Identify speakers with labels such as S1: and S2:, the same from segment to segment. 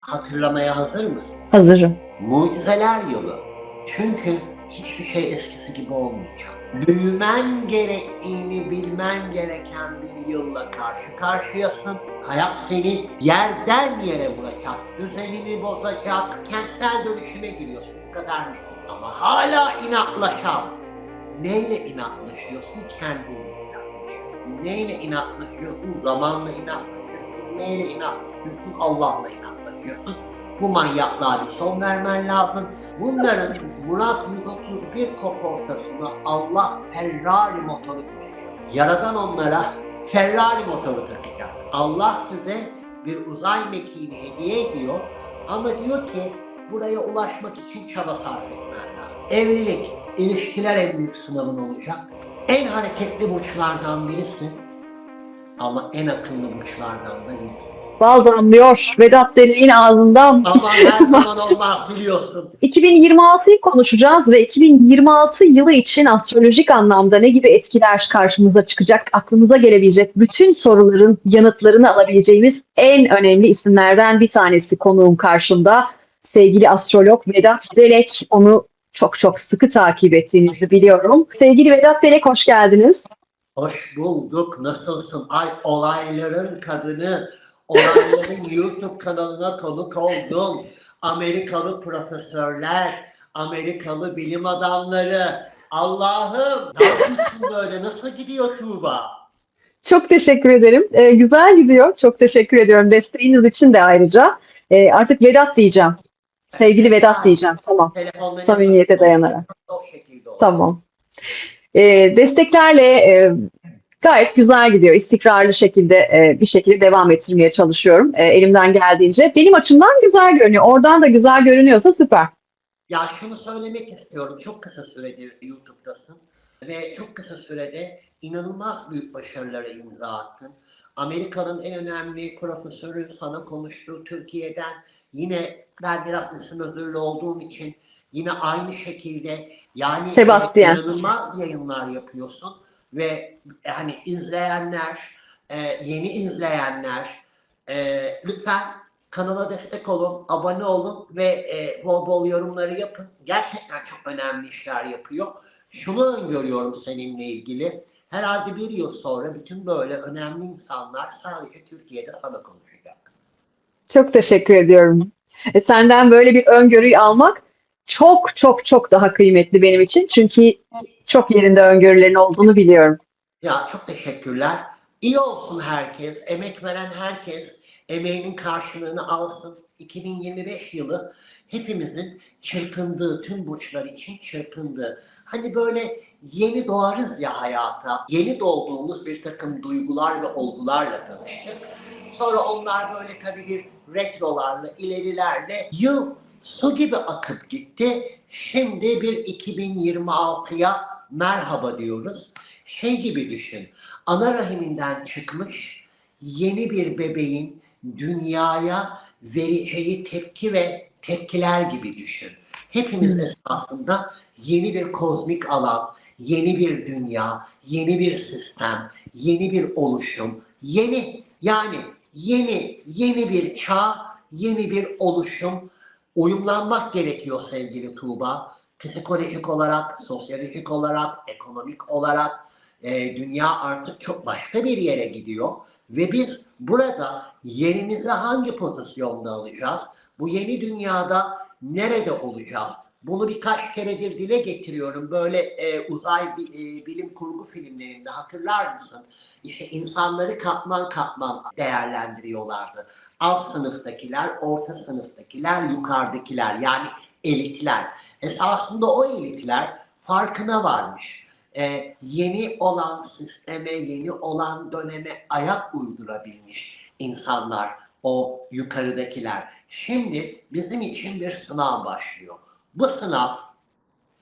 S1: hatırlamaya hazır mısın?
S2: Hazırım.
S1: Mucizeler yılı. Çünkü hiçbir şey eskisi gibi olmayacak. Büyümen gerektiğini bilmen gereken bir yılla karşı karşıyasın. Hayat seni yerden yere vuracak, düzenini bozacak, kentsel dönüşüme giriyorsun. Bu kadar net. Ama hala inatlaşan. Neyle inatlaşıyorsun? Kendinle inatlaşıyorsun. Neyle inatlaşıyorsun? Zamanla inatlaşıyorsun. Neyle inatlaşıyorsun? Allah'la inatlaşıyorsun. Bu manyaklığa bir son vermen lazım. Bunların Murat 131 koportasına Allah Ferrari motoru koyacak. Yaradan onlara Ferrari motoru takacak. Allah size bir uzay mekiğini hediye ediyor ama diyor ki buraya ulaşmak için çaba sarf etmen lazım. Evlilik, ilişkiler en büyük sınavın olacak. En hareketli burçlardan birisin ama en akıllı burçlardan da birisin.
S2: Bal damlıyor Vedat Deli'nin ağzından.
S1: Aman her zaman olmaz biliyorsun.
S2: 2026'yı konuşacağız ve 2026 yılı için astrolojik anlamda ne gibi etkiler karşımıza çıkacak, aklımıza gelebilecek bütün soruların yanıtlarını alabileceğimiz en önemli isimlerden bir tanesi konuğum karşımda. Sevgili astrolog Vedat Delek, onu çok çok sıkı takip ettiğinizi biliyorum. Sevgili Vedat Delek, hoş geldiniz.
S1: Hoş bulduk. Nasılsın? Ay olayların kadını, olayların YouTube kanalına konuk oldum. Amerikalı profesörler, Amerikalı bilim adamları. Allah'ım ne yapıyorsun böyle? Nasıl gidiyor Tuğba?
S2: Çok teşekkür ederim. Güzel gidiyor. Çok teşekkür ediyorum. Desteğiniz için de ayrıca. Artık Vedat diyeceğim. Sevgili Vedat diyeceğim. Tamam.
S1: Telefonla
S2: Samimiyete dayanarak.
S1: o şekilde olur.
S2: Tamam. Desteklerle gayet güzel gidiyor. İstikrarlı şekilde bir şekilde devam ettirmeye çalışıyorum. Elimden geldiğince. Benim açımdan güzel görünüyor. Oradan da güzel görünüyorsa süper.
S1: Ya şunu söylemek istiyorum. Çok kısa süredir YouTube'dasın ve çok kısa sürede inanılmaz büyük başarılara imza attın. Amerika'nın en önemli profesörü sana konuştu. Türkiye'den yine ben biraz isim özürlü olduğum için yine aynı şekilde yani
S2: Sebastian.
S1: inanılmaz yayınlar yapıyorsun ve hani izleyenler, yeni izleyenler lütfen kanala destek olun, abone olun ve bol bol yorumları yapın. Gerçekten çok önemli işler yapıyor. Şunu öngörüyorum seninle ilgili. Herhalde bir yıl sonra bütün böyle önemli insanlar sadece Türkiye'de sana konuşacak.
S2: Çok teşekkür ediyorum. Senden böyle bir öngörüyü almak çok çok çok daha kıymetli benim için. Çünkü çok yerinde öngörülerin olduğunu biliyorum.
S1: Ya çok teşekkürler. İyi olsun herkes, emek veren herkes emeğinin karşılığını alsın. 2025 yılı hepimizin çırpındığı, tüm burçlar için çırpındığı. Hani böyle yeni doğarız ya hayata, yeni doğduğumuz bir takım duygular ve olgularla tanıştık. Sonra onlar böyle tabii bir retrolarla, ilerilerle yıl su gibi akıp gitti. Şimdi bir 2026'ya merhaba diyoruz. Şey gibi düşün, ana rahiminden çıkmış yeni bir bebeğin dünyaya vereceği tepki ve tepkiler gibi düşün. Hepimiz esasında yeni bir kozmik alan, yeni bir dünya, yeni bir sistem, yeni bir oluşum, yeni bir çağ, yeni bir oluşum uyumlanmak gerekiyor sevgili Tuğba. Psikolojik olarak, sosyolojik olarak, ekonomik olarak dünya artık çok başka bir yere gidiyor ve biz burada yerimizi hangi pozisyonda alacağız? Bu yeni dünyada nerede olacağız? Bunu birkaç keredir dile getiriyorum. Böyle uzay bilim kurgu filmlerinde hatırlar mısın? İşte insanları katman katman değerlendiriyorlardı. Alt sınıftakiler, orta sınıftakiler, yukarıdakiler yani elitler. Esasında o elitler farkına varmış. Yeni olan sisteme, yeni olan döneme ayak uydurabilmiş insanlar, o yukarıdakiler. Şimdi bizim için bir sınav başlıyor. Bu sınav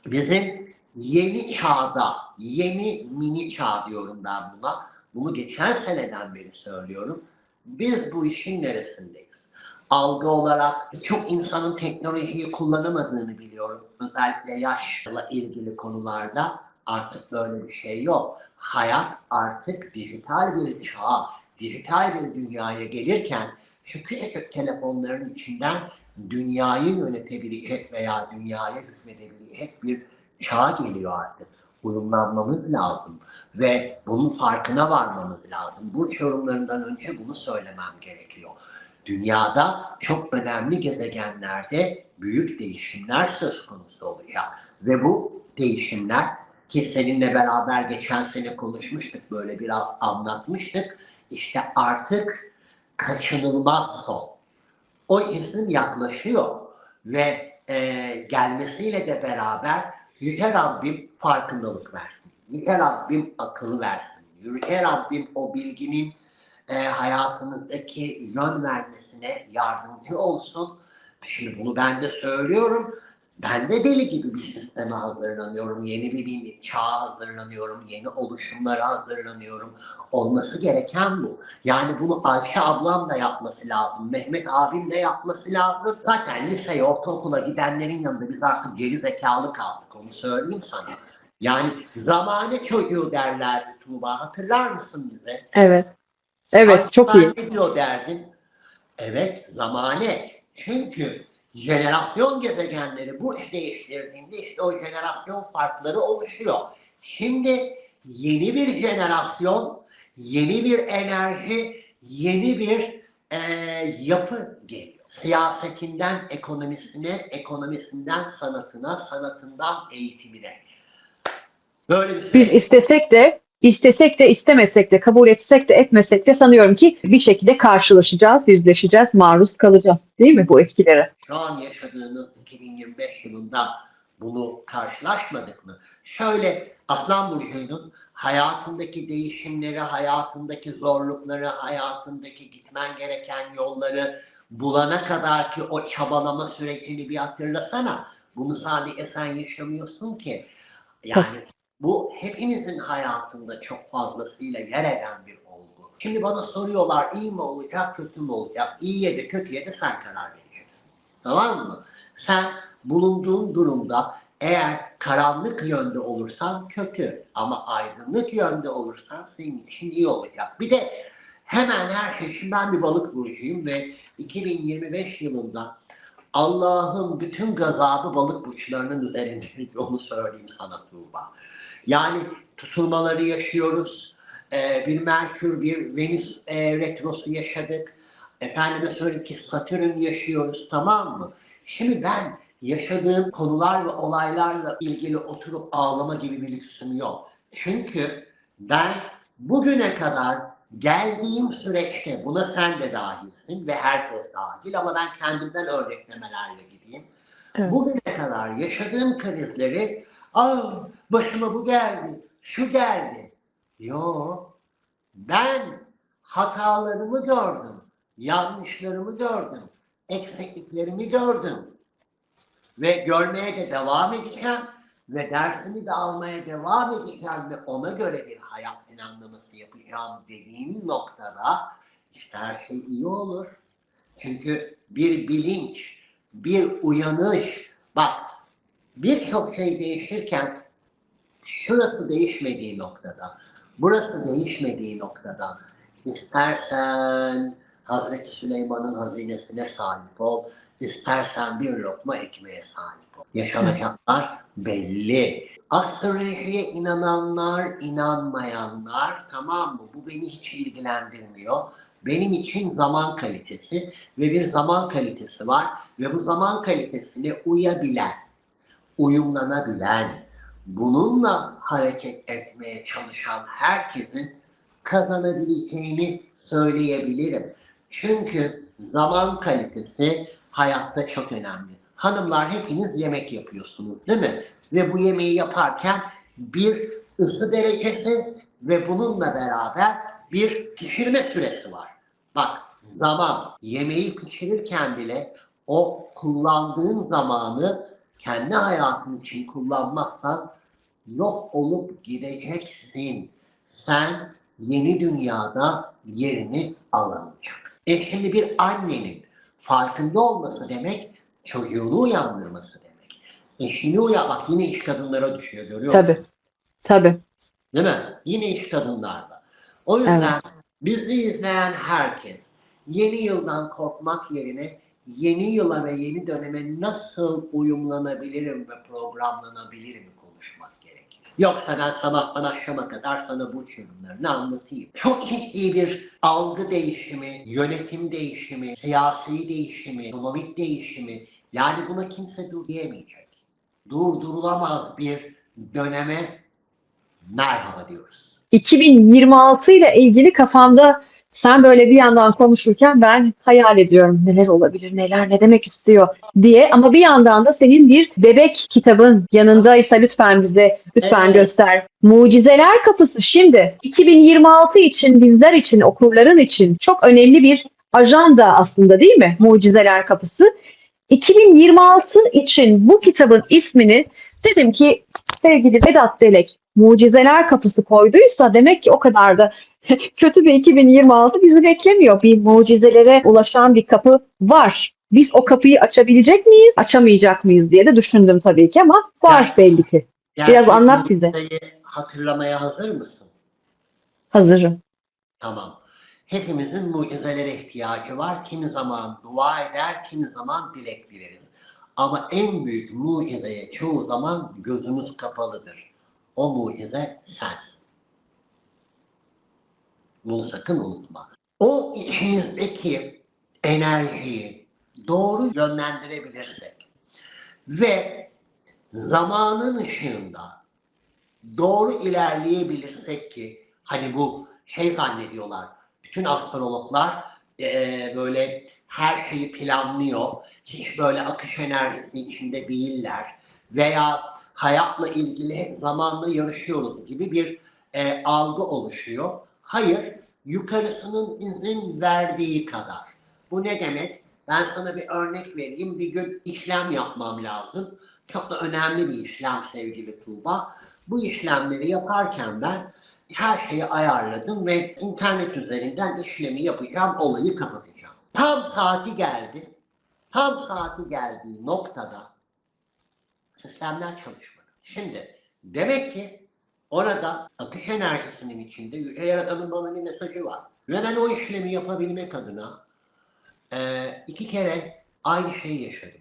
S1: bizim yeni çağda, yeni mini çağ diyorum ben buna. Bunu geçen seneden beri söylüyorum. Biz bu işin neresindeyiz? Algı olarak çok insanın teknolojiyi kullanamadığını biliyorum. Özellikle yaşla ilgili konularda artık böyle bir şey yok. Hayat artık dijital bir çağ, dijital bir dünyaya gelirken şu küçük telefonların içinden dünyayı yönetebilecek veya dünyaya hükmedebilecek bir çağ geliyor artık. Uyumlanmamız lazım ve bunun farkına varmamız lazım. Bu yorumlarından önce bunu söylemem gerekiyor. Dünyada çok önemli gezegenlerde büyük değişimler söz konusu olacak ve bu değişimler ki seninle beraber geçen sene konuşmuştuk, böyle biraz anlatmıştık. İşte artık kaçınılmaz son. O isim yaklaşıyor ve gelmesiyle de beraber Yüce Rabbim farkındalık versin. Yüce Rabbim akıl versin. Yüce Rabbim o bilginin hayatımızdaki yön vermesine yardımcı olsun. Şimdi bunu ben de söylüyorum. Ben de deli gibi bir sisteme hazırlanıyorum. Yeni bir çağa hazırlanıyorum. Yeni oluşumlara hazırlanıyorum. Olması gereken bu. Yani bunu Ayşe ablam da yapması lazım. Mehmet abim de yapması lazım. Zaten liseye, ortaokula gidenlerin yanında biz artık geri zekalı kaldık. Onu söyleyeyim sana. Yani zamane çocuğu derlerdi Tuğba. Hatırlar mısın bize?
S2: Evet. Evet, çok iyi.
S1: Ne diyor derdin? Evet, zamane. Çünkü jenerasyon gezegenleri bu değiştirdiğinde işte o jenerasyon farkları oluşuyor. Şimdi yeni bir jenerasyon, yeni bir enerji, yeni bir yapı geliyor. Siyasetinden ekonomisine, ekonomisinden sanatına, sanatından eğitimine. Böyle bir
S2: Biz
S1: şey.
S2: istesek de istemesek de kabul etsek de etmesek de sanıyorum ki bir şekilde karşılaşacağız, yüzleşeceğiz, maruz kalacağız değil mi bu etkilere?
S1: Şu an yaşadığımız 2025 yılında bunu karşılaşmadık mı? Şöyle Aslan Burcu'nun hayatındaki değişimleri, hayatındaki zorlukları, hayatındaki gitmen gereken yolları bulana kadar ki o çabalama sürecini bir hatırlasana. Bunu sadece sen yaşamıyorsun ki. Yani bu hepimizin hayatında çok fazlasıyla yer eden bir olgu. Şimdi bana soruyorlar iyi mi olacak, kötü mü olacak? İyiye de kötüye de sen karar vereceksin. Tamam mı? Sen bulunduğun durumda eğer karanlık yönde olursan kötü ama aydınlık yönde olursan senin için iyi olacak. Bir de hemen her şey, şimdi ben bir balık burcuyum ve 2025 yılında Allah'ın bütün gazabı balık burçlarının üzerinde, onu söyleyeyim sana Tuğba. Yani tutulmaları yaşıyoruz. Bir Merkür, bir Venüs retrosu yaşadık. Efendime söyleyeyim ki Satürn yaşıyoruz, tamam mı? Şimdi ben yaşadığım konular ve olaylarla ilgili oturup ağlama gibi bir lüksüm yok. Çünkü ben bugüne kadar geldiğim süreçte, buna sen de dahilsin ve herkes dahil ama ben kendimden örneklemelerle gideyim.
S2: Evet.
S1: Bugüne kadar yaşadığım krizleri, başıma bu geldi, şu geldi. Yok, ben hatalarımı gördüm, yanlışlarımı gördüm, eksikliklerimi gördüm ve görmeye de devam edeceğim ve dersimi de almaya devam edeceğim ve ona göre bir hayat planlaması yapacağım dediğim noktada işte her şey iyi olur. Çünkü bir bilinç, bir uyanış, bak birçok şey değişirken şurası değişmediği noktada, burası değişmediği noktada istersen Hazreti Süleyman'ın hazinesine sahip ol, istersen bir lokma ekmeğe sahip ol. Yaşanacaklar belli. Astrolojiye inananlar, inanmayanlar, tamam mı? Bu beni hiç ilgilendirmiyor. Benim için zaman kalitesi ve bir zaman kalitesi var ve bu zaman kalitesine uyabilen, uyumlanabilen, bununla hareket etmeye çalışan herkesin kazanabileceğini söyleyebilirim. Çünkü zaman kalitesi hayatta çok önemli. Hanımlar hepiniz yemek yapıyorsunuz değil mi? Ve bu yemeği yaparken bir ısı derecesi ve bununla beraber bir pişirme süresi var. Bak zaman, yemeği pişirirken bile o kullandığın zamanı kendi hayatın için kullanmazsan yok olup gideceksin. Sen yeni dünyada yerini alamayacaksın. Şimdi bir annenin farkında olması demek çocuğunu uyandırması demek. Eşini bak yine iş kadınlara düşüyor, görüyor musun?
S2: Tabii, tabii.
S1: Değil mi? Yine iş kadınlarda. O yüzden
S2: Evet.
S1: bizi izleyen herkes yeni yıldan korkmak yerine yeni yıla ve yeni döneme nasıl uyumlanabilirim ve programlanabilirim konuşmak gerekiyor. Yoksa ben sabahtan akşama kadar sana bu yorumlarını anlatayım. Çok ciddi bir algı değişimi, yönetim değişimi, siyasi değişimi, ekonomik değişimi, yani buna kimse dur diyemeyecek. Durdurulamaz bir döneme merhaba diyoruz.
S2: 2026 ile ilgili kafamda sen böyle bir yandan konuşurken ben hayal ediyorum neler olabilir, neler ne demek istiyor diye. Ama bir yandan da senin bir bebek kitabın yanındaysa lütfen bize lütfen
S1: Evet.
S2: göster. Mucizeler Kapısı şimdi 2026 için bizler için, okurların için çok önemli bir ajanda aslında değil mi? Mucizeler Kapısı. 2026 için bu kitabın ismini dedim ki sevgili Vedat Delek Mucizeler Kapısı koyduysa demek ki o kadar da kötü bir 2026 bizi beklemiyor. Bir mucizelere ulaşan bir kapı var. Biz o kapıyı açabilecek miyiz, açamayacak mıyız diye de düşündüm tabii ki ama var belli ki. Biraz
S1: Gerçek
S2: anlat bize.
S1: mucizeyi hatırlamaya hazır mısın?
S2: Hazırım.
S1: Tamam. Hepimizin mucizelere ihtiyacı var. Kimi zaman dua eder, kimi zaman dilek dileriz. Ama en büyük mucizeye çoğu zaman gözümüz kapalıdır. O mucize sensin. Bunu sakın unutma. O içimizdeki enerjiyi doğru yönlendirebilirsek ve zamanın ışığında doğru ilerleyebilirsek ki hani bu şey zannediyorlar, bütün astrologlar böyle her şeyi planlıyor, hiç böyle akış enerjisi içinde değiller veya hayatla ilgili zamanla yarışıyoruz gibi bir algı oluşuyor. Hayır, yukarısının izin verdiği kadar. Bu ne demek? Ben sana bir örnek vereyim. Bir gün işlem yapmam lazım. Çok da önemli bir işlem sevgili Tuğba. Bu işlemleri yaparken ben her şeyi ayarladım ve internet üzerinden işlemi yapacağım, olayı kapatacağım. Tam saati geldi. Tam saati geldiği noktada sistemler çalışmadı. Şimdi demek ki orada akış enerjisinin içinde Yüce Yaradan'ın bana bir mesajı var. Ve ben o işlemi yapabilmek adına 2 kere aynı şeyi yaşadım.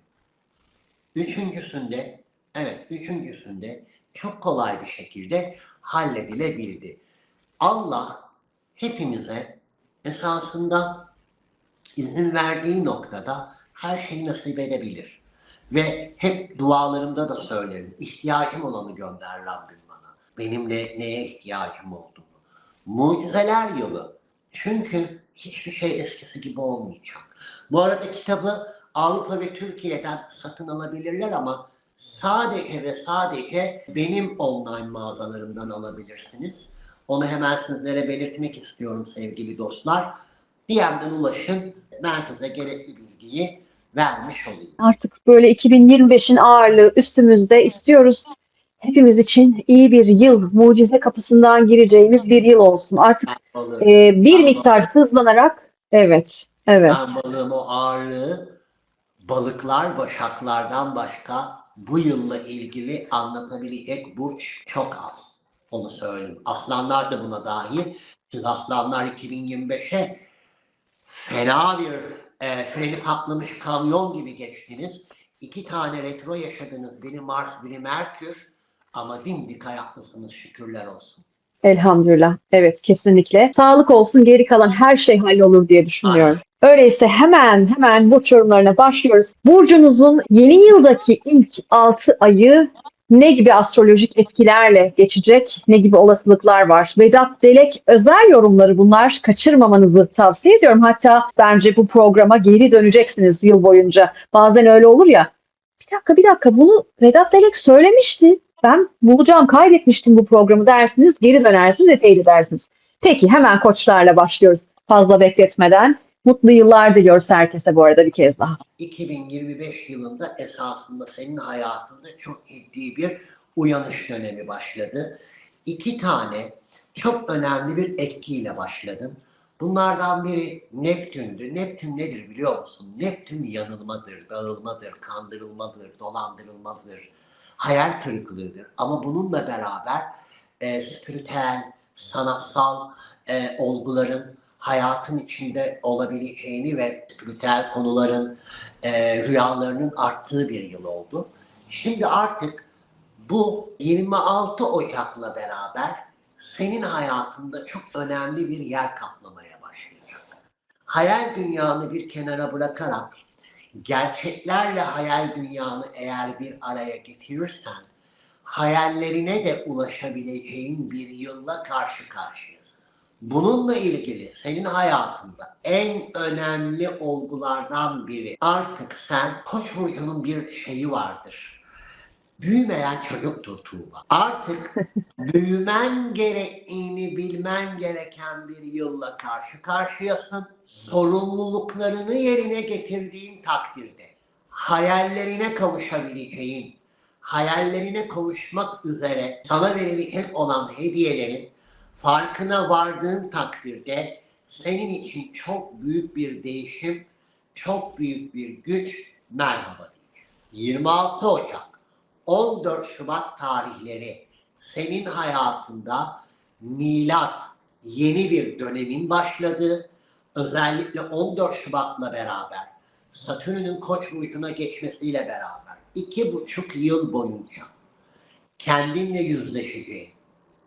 S1: Üçüncüsünde çok kolay bir şekilde halledilebildi. Allah hepimize esasında izin verdiği noktada her şeyi nasip edebilir. Ve hep dualarımda da söylerim. İhtiyacım olanı gönder Rabbim bana. Benim neye ihtiyacım olduğunu. Mucizeler yılı. Çünkü hiçbir şey eskisi gibi olmayacak. Bu arada kitabı Avrupa ve Türkiye'den satın alabilirler ama sadece ve sadece benim online mağazalarımdan alabilirsiniz. Onu hemen sizlere belirtmek istiyorum sevgili dostlar. DM'den ulaşın. Ben size gerekli bilgiyi vermiş olayım.
S2: Artık böyle 2025'in ağırlığı üstümüzde istiyoruz. Hepimiz için iyi bir yıl, mucize kapısından gireceğimiz bir yıl olsun. Artık
S1: Ben balığım.
S2: bir
S1: Ben
S2: miktar
S1: balığım.
S2: hızlanarak, evet, evet.
S1: Ben balığım o ağırlığı balıklar, başaklardan başka bu yılla ilgili anlatabilecek burç çok az. Onu söyleyeyim. Aslanlar da buna dahil. Siz aslanlar 2025'e fena bir freni patlamış kamyon gibi geçtiniz. 2 tane retro yaşadınız. Biri Mars, biri Merkür. Ama dimdik ayaklısınız şükürler olsun.
S2: Elhamdülillah. Evet, kesinlikle. Sağlık olsun, geri kalan her şey hallolur diye düşünüyorum.
S1: Aynen.
S2: Öyleyse hemen burç yorumlarına başlıyoruz. Burcunuzun yeni yıldaki ilk 6 ayı ne gibi astrolojik etkilerle geçecek, ne gibi olasılıklar var? Vedat Delek özel yorumları bunlar. Kaçırmamanızı tavsiye ediyorum. Hatta bence bu programa geri döneceksiniz yıl boyunca. Bazen öyle olur ya. Bir dakika bunu Vedat Delek söylemişti. Ben bulacağım, kaydetmiştim bu programı dersiniz, geri dönersiniz ve teyit edersiniz. Peki hemen koçlarla başlıyoruz. Fazla bekletmeden. Mutlu yıllar diliyoruz herkese bu arada bir kez daha.
S1: 2025 yılında esasında senin hayatında çok ciddi bir uyanış dönemi başladı. 2 tane çok önemli bir etkiyle başladın. Bunlardan biri Neptün'dü. Neptün nedir biliyor musun? Neptün yanılmadır, dağılmadır, kandırılmadır, dolandırılmadır, hayal kırıklığıdır. Ama bununla beraber spiritüel, sanatsal olguların hayatın içinde olabileceğini ve spiritüel konuların, rüyalarının arttığı bir yıl oldu. Şimdi artık bu 26 Ocak'la beraber senin hayatında çok önemli bir yer kaplamaya başlayacak. Hayal dünyanı bir kenara bırakarak gerçeklerle hayal dünyanı eğer bir araya getirirsen hayallerine de ulaşabileceğin bir yılla karşı karşıyasın. Bununla ilgili senin hayatında en önemli olgulardan biri, artık sen Koç burcunun bir şeyi vardır. Büyümeyen çocuktur Tuğba. Artık büyümen gerektiğini bilmen gereken bir yılla karşı karşıyasın. Sorumluluklarını yerine getirdiğin takdirde hayallerine kavuşabileceğin, hayallerine kavuşmak üzere sana verilecek olan hediyelerin farkına vardığın takdirde senin için çok büyük bir değişim, çok büyük bir güç merhaba diyecek. 26 Ocak 14 Şubat tarihleri senin hayatında milat, yeni bir dönemin başladığı, özellikle 14 Şubat'la beraber Satürn'ün Koç burcuna geçmesiyle beraber 2,5 yıl boyunca kendinle yüzleşeceğin,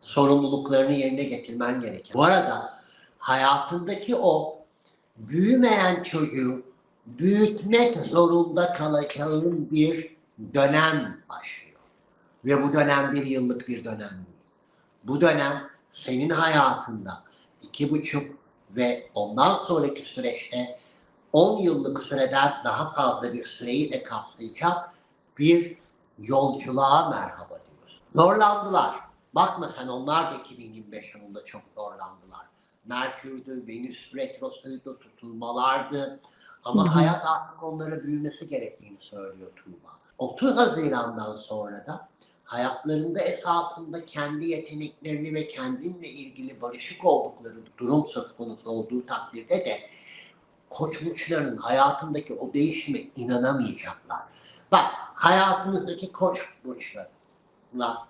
S1: sorumluluklarını yerine getirmen gerekir. Bu arada hayatındaki o büyümeyen çocuğu büyütmek zorunda kalacağın bir dönem başlıyor. Ve bu dönem bir yıllık bir dönem değil. Bu dönem senin hayatında 2,5 ve ondan sonraki süreçte 10 yıllık süreden daha fazla bir süreyi de kapsayacak bir yolculuğa merhaba diyoruz. Zorlandılar. Bakma sen, onlar da 2025 yılında çok zorlandılar. Merkür'dü, Venüs retrosuydu, tutulmalardı. Ama hayat artık onlara büyümesi gerektiğini söylüyor Tuğba. 30 Haziran'dan sonra da hayatlarında esasında kendi yeteneklerini ve kendinle ilgili barışık oldukları durum söz konusu olduğu takdirde de Koç burçlarının hayatındaki o değişime inanamayacaklar. Bak, hayatınızdaki Koç burçlarına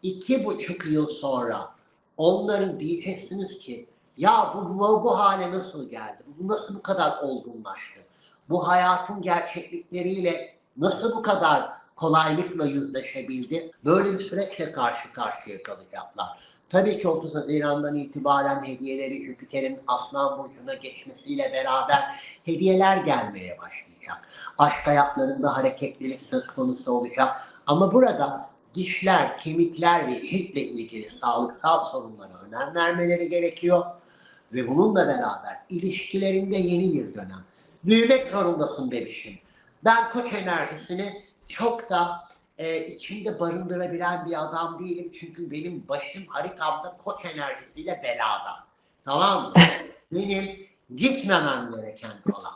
S1: 2,5 yıl sonra onların diyeceksiniz ki ya bu hale nasıl geldi? Bu nasıl bu kadar olgunlaştı? Bu hayatın gerçeklikleriyle nasıl bu kadar kolaylıkla yüzleşebildi? Böyle bir süreçle karşı karşıya kalacaklar. Tabii ki 30 Haziran'dan itibaren hediyeleri Jüpiter'in Aslan burcuna geçmesiyle beraber hediyeler gelmeye başlayacak. Aşk hayatlarında hareketlilik söz konusu olacak. Ama burada dişler, kemikler ve ciltle ilgili sağlıksal sorunlara önem vermeleri gerekiyor. Ve bununla beraber ilişkilerinde yeni bir dönem. Büyümek zorundasın bebişim. Ben Koç enerjisini çok da içinde barındırabilen bir adam değilim. Çünkü benim başım haritamda Koç enerjisiyle belada. Tamam mı? Benim gitmemem gereken alan.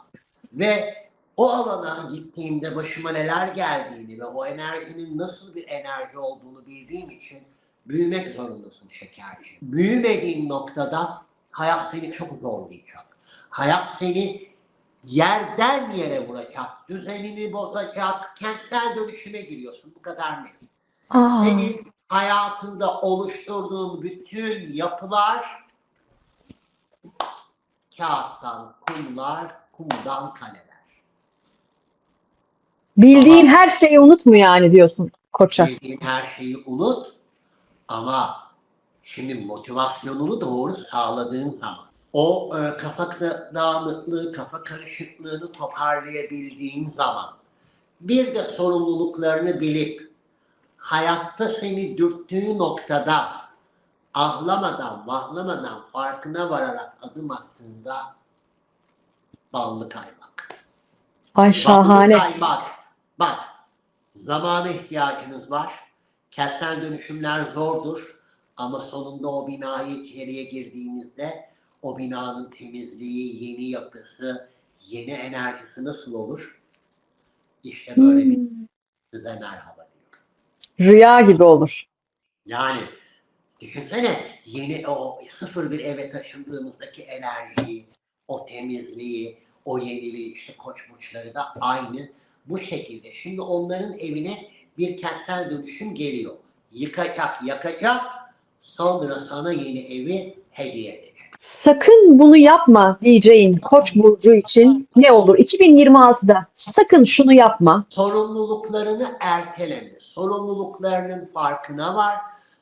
S1: Ve o alana gittiğimde başıma neler geldiğini ve o enerjinin nasıl bir enerji olduğunu bildiğim için büyümek zorundasın şekerciğim. Büyümediğin noktada hayat seni çok zorlayacak. Hayat seni yerden yere vuracak, düzenini bozacak, kentsel dönüşüme giriyorsun. Bu kadar net. Senin hayatında oluşturduğun bütün yapılar kağıttan kumlar, kumdan kaleler.
S2: Bildiğin her şeyi unut mu yani diyorsun Koç'a?
S1: Bildiğin her şeyi unut ama şimdi motivasyonunu doğru sağladığın zaman o kafa dağınıklığı, kafa karışıklığını toparlayabildiğin zaman bir de sorumluluklarını bilip hayatta seni dürttüğü noktada ahlamadan, vahlamadan farkına vararak adım attığında ballı kaymak.
S2: Ay
S1: Ballı
S2: şahane.
S1: kaymak. Bak, zamana ihtiyacınız var. Kentsel dönüşümler zordur. Ama sonunda o binayı içeriye girdiğinizde o binanın temizliği, yeni yapısı, yeni enerjisi nasıl olur? İşte böyle bir size merhaba diyorum.
S2: Rüya gibi olur.
S1: Yani düşünsene yeni o sıfır bir eve taşındığımızdaki enerjiyi, o temizliği, o yeniliği, işte Koç burçları da aynı bu şekilde. Şimdi onların evine bir kentsel dönüşüm geliyor. Yıkacak, yakacak, sonra sana yeni evi hediye edecek.
S2: sakın bunu yapma diyeceğin Koç burcu için ne olur? 2026'da sakın şunu yapma.
S1: Sorumluluklarını erteleme. Sorumluluklarının farkına var.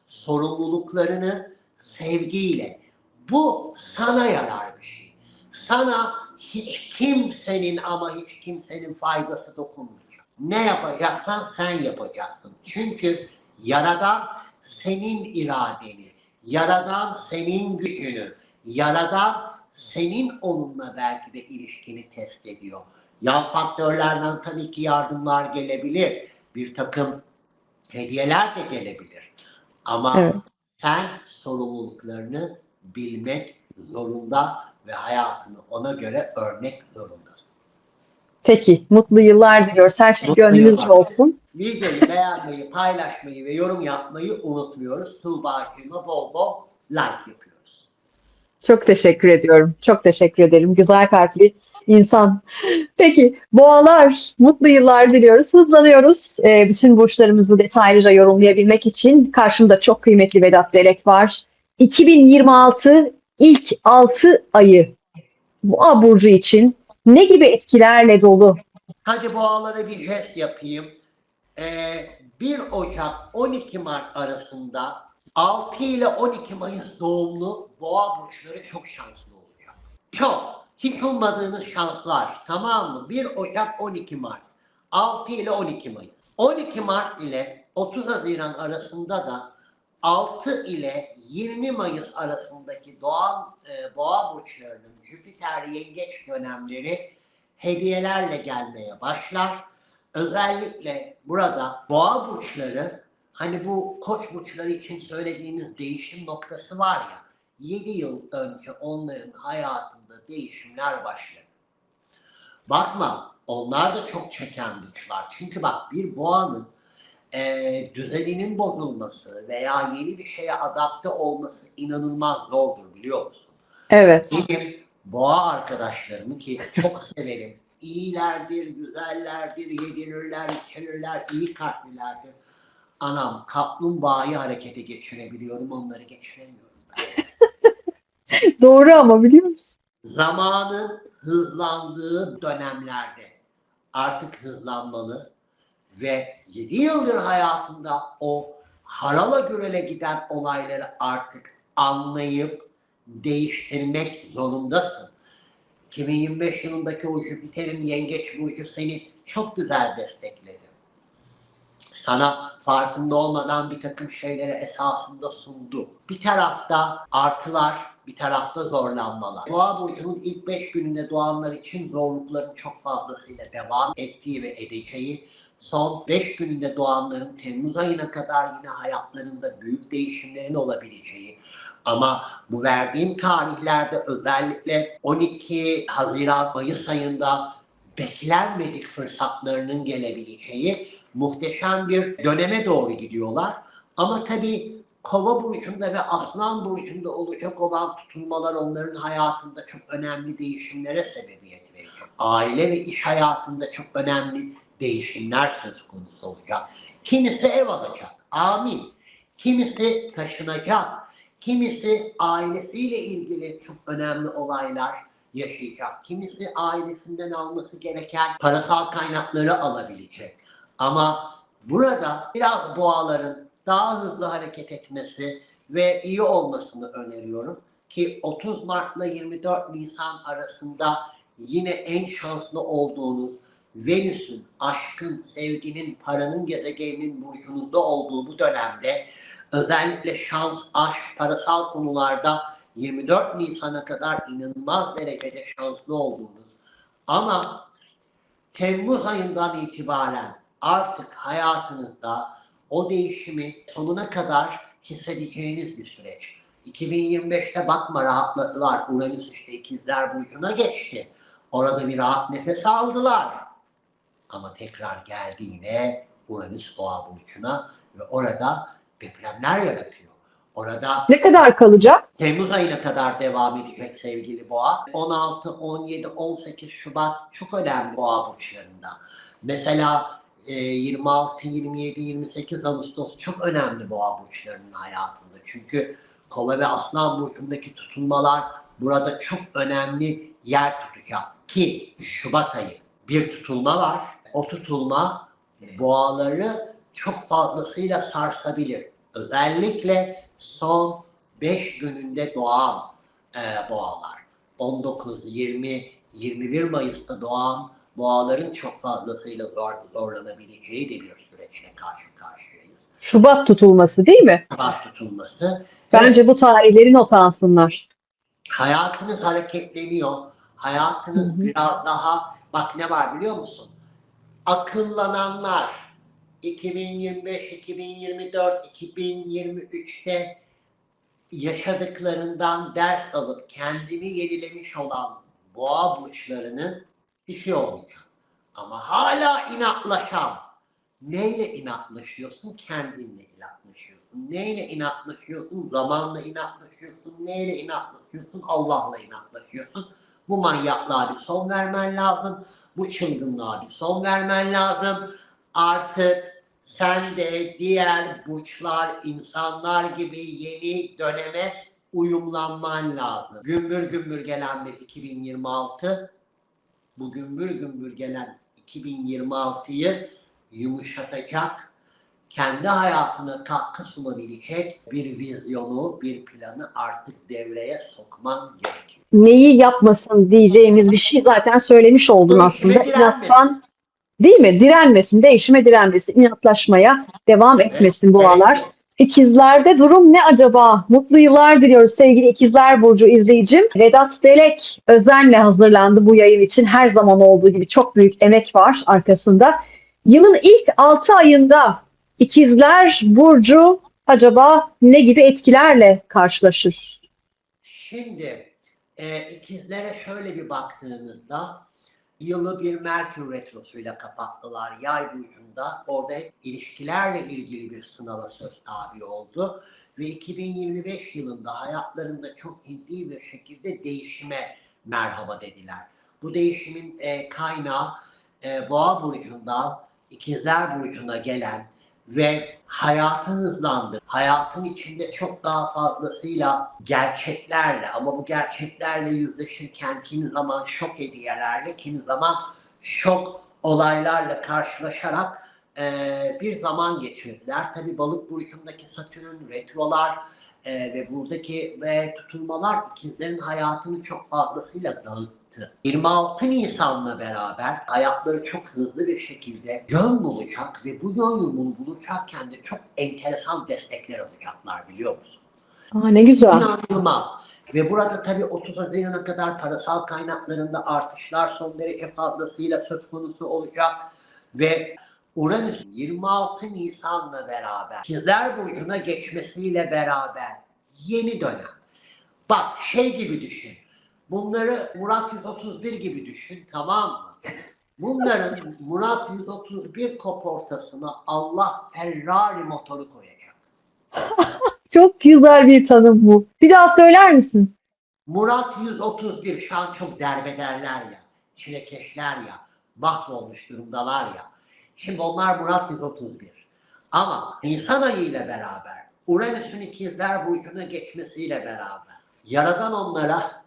S1: Sorumluluklarını sevgiyle. Bu sana yarar bir şey. Sana hiç kimsenin ama hiç kimsenin faydası dokunmayacak. Ne yapacaksan sen yapacaksın. Çünkü Yaradan senin iradeni, Yaradan senin gücünü, Yaradan senin onunla belki de ilişkini test ediyor. Yan faktörlerden tabii ki yardımlar gelebilir. Bir takım hediyeler de gelebilir.
S2: Evet.
S1: Ama sen sorumluluklarını bilmek zorunda ve hayatını ona göre örmek zorundasın.
S2: Peki, mutlu yıllar diliyoruz. Her şey
S1: Mutlu
S2: gönlünüzce
S1: yıllar.
S2: olsun.
S1: Videoyu beğenmeyi, paylaşmayı ve yorum yapmayı unutmuyoruz. Tuğba Akın'a bol bol like yapıyoruz.
S2: Çok teşekkür ediyorum. Çok teşekkür ederim. Güzel kalpli insan. Peki, boğalar, mutlu yıllar diliyoruz. Hızlanıyoruz. Bütün burçlarımızı detaylıca yorumlayabilmek için karşımda çok kıymetli Vedat Delek var. 2026 ilk 6 ayı Boğa burcu için ne gibi etkilerle dolu?
S1: Hadi boğalara bir jest yapayım. 1 Ocak 12 Mart arasında 6 ile 12 Mayıs doğumlu boğa burçları çok şanslı olacak. Çok. Hiç ummadığınız şanslar. Tamam mı? 1 Ocak 12 Mart. 6 ile 12 Mayıs. 12 Mart ile 30 Haziran arasında da 6 ile 20 Mayıs arasındaki doğan boğa burçlarının Jüpiter yengeç dönemleri hediyelerle gelmeye başlar. Özellikle burada boğa burçları, hani bu koç burçları için söylediğimiz değişim noktası var ya, 7 yıl önce onların hayatında değişimler başladı. Bakma, onlar da çok çeken burçlar. Çünkü bak, bir boğanın düzeninin bozulması veya yeni bir şeye adapte olması inanılmaz zordur, biliyor musun?
S2: Evet.
S1: Benim boğa arkadaşlarımı ki çok severim. İyilerdir, güzellerdir, yedirirler, içirirler, iyi kalplilerdir. Anam, kaplumbağayı harekete geçirebiliyorum, onları geçiremiyorum ben.
S2: Doğru ama biliyor musun?
S1: Zamanın hızlandığı dönemlerde artık hızlanmalı ve 7 yıldır hayatında o harala gürele giden olayları artık anlayıp değiştirmek zorundasın. 2025 yılındaki o Jüpiter'in yengeç burcu seni çok güzel destekledi. Sana farkında olmadan bir takım şeyleri esasında sundu. Bir tarafta artılar, bir tarafta zorlanmalar. Boğa burcunun ilk 5 gününde doğanlar için zorlukların çok fazlasıyla devam ettiği ve edeceği, son 5 gününde doğanların Temmuz ayına kadar yine hayatlarında büyük değişimlerin olabileceği, ama bu verdiğim tarihlerde özellikle 12 Haziran Mayıs ayında beklenmedik fırsatlarının gelebileceği muhteşem bir döneme doğru gidiyorlar. Ama tabii Kova burcunda ve Aslan burcunda olacak olan tutulmalar onların hayatında çok önemli değişimlere sebebiyet verecek. Aile ve iş hayatında çok önemli değişimler söz konusu olacak. Kimisi ev alacak. Amin. Kimisi taşınacak. Kimisi ailesiyle ilgili çok önemli olaylar yaşayacak. Kimisi ailesinden alması gereken parasal kaynakları alabilecek. Ama burada biraz boğaların daha hızlı hareket etmesi ve iyi olmasını öneriyorum. Ki 30 Mart ile 24 Nisan arasında yine en şanslı olduğunuz Venüs'ün, aşkın, sevginin, paranın gezegeninin burcunuzda olduğu bu dönemde özellikle şans, aşk, parasal konularda 24 Nisan'a kadar inanılmaz derecede şanslı olduğunuz, ama Temmuz ayından itibaren artık hayatınızda o değişimi sonuna kadar hissedeceğiniz bir süreç. 2025'te bakma rahatladılar. Uranüs işte İkizler Burcu'na geçti. Orada bir rahat nefes aldılar. Ama tekrar geldi yine Uranüs Boğa Burcu'na ve orada depremler yaratıyor. Orada
S2: Ne kadar kalacak?
S1: Temmuz ayına kadar devam edecek sevgili Boğa. 16, 17, 18 Şubat çok önemli Boğa burçlarında. Mesela 26, 27, 28 Ağustos çok önemli Boğa burçlarının hayatında. Çünkü Kova ve Aslan burcundaki tutulmalar burada çok önemli yer tutacak ki Şubat ayı bir tutulma var. O tutulma boğaları çok fazlasıyla sarsabilir. Özellikle son 5 gününde doğan boğalar. 19, 20, 21 Mayıs'ta doğan boğaların çok fazlasıyla zorlanabileceği de bir süreçle karşı karşıyayız.
S2: Şubat tutulması değil mi?
S1: Şubat tutulması.
S2: Bence bu tarihleri not alsınlar.
S1: Hayatınız hareketleniyor. Hayatınız biraz daha, bak ne var biliyor musun? Akıllananlar 2025, 2024, 2023'te yaşadıklarından ders alıp kendini yenilemiş olan boğa burçlarının bir şey olmayacak. Ama hala inatlaşan, neyle inatlaşıyorsun? Kendinle inatlaşıyorsun. Neyle inatlaşıyorsun? Zamanla inatlaşıyorsun. Neyle inatlaşıyorsun? Allah'la inatlaşıyorsun. Bu manyaklığa bir son vermen lazım. Bu çılgınlığa bir son vermen lazım. Artık sen de diğer burçlar, insanlar gibi yeni döneme uyumlanman lazım. Gümbür gümbür gelen bir 2026, bu gümbür gümbür gelen 2026'yı yumuşatacak, kendi hayatına katkı sunabilecek bir vizyonu, bir planı artık devreye sokman gerekiyor.
S2: Neyi yapmasın diyeceğimiz bir şey zaten söylemiş oldun
S1: Değişime
S2: aslında.
S1: direnmesin.
S2: İnattan, değil mi? Direnmesin, değişime direnmesin, inatlaşmaya devam etmesin boğalar.
S1: Evet.
S2: İkizlerde durum ne acaba? Mutlu yıllar diliyoruz sevgili İkizler Burcu izleyicim. Vedat Delek özenle hazırlandı bu yayın için. Her zaman olduğu gibi çok büyük emek var arkasında. Yılın ilk 6 ayında İkizler Burcu acaba ne gibi etkilerle karşılaşır?
S1: Şimdi ikizlere şöyle bir baktığınızda yılı bir Merkür Retrosu'yla kapattılar Yay burcunda. Orada ilişkilerle ilgili bir sınava söz tabi oldu. Ve 2025 yılında hayatlarında çok ciddi bir şekilde değişime merhaba dediler. Bu değişimin kaynağı Boğa burcundan İkizler burcuna gelen ve hayatı hızlandı. Hayatın içinde çok daha fazlasıyla gerçeklerle, ama bu gerçeklerle yüzleşirken kimi zaman şok hediyelerle, kimi zaman şok olaylarla karşılaşarak bir zaman geçirdiler. Tabii Balık burcundaki Satürn, retrolar ve buradaki tutulmalar ikizlerin hayatını çok fazlasıyla dağıttı. 26 Nisan'la beraber hayatları çok hızlı bir şekilde yön bulacak ve bu yön bulacakken de çok enteresan destekler alacaklar, biliyor musun?
S2: Ne güzel.
S1: İnanılmaz. Ve burada tabii 30 Haziran'a kadar parasal kaynaklarında artışlar son derece fazlasıyla söz konusu olacak ve Uranüs 26 Nisan'la beraber İkizler Burcu'na geçmesiyle beraber yeni dönem. Bak şey gibi düşün. Bunları Murat 131 gibi düşün, tamam mı? Bunların Murat 131 kaportasına Allah Ferrari motoru koyacak.
S2: Çok güzel bir tanım bu. Bir daha söyler misin?
S1: Murat 131 şu an çok derbederler ya, çilekeşler ya, mahvolmuş durumdalar ya. Şimdi onlar Murat 131. Ama Nisan ayı ile beraber, Uranüs'ün ikizler burcuna geçmesiyle beraber, Yaradan onlara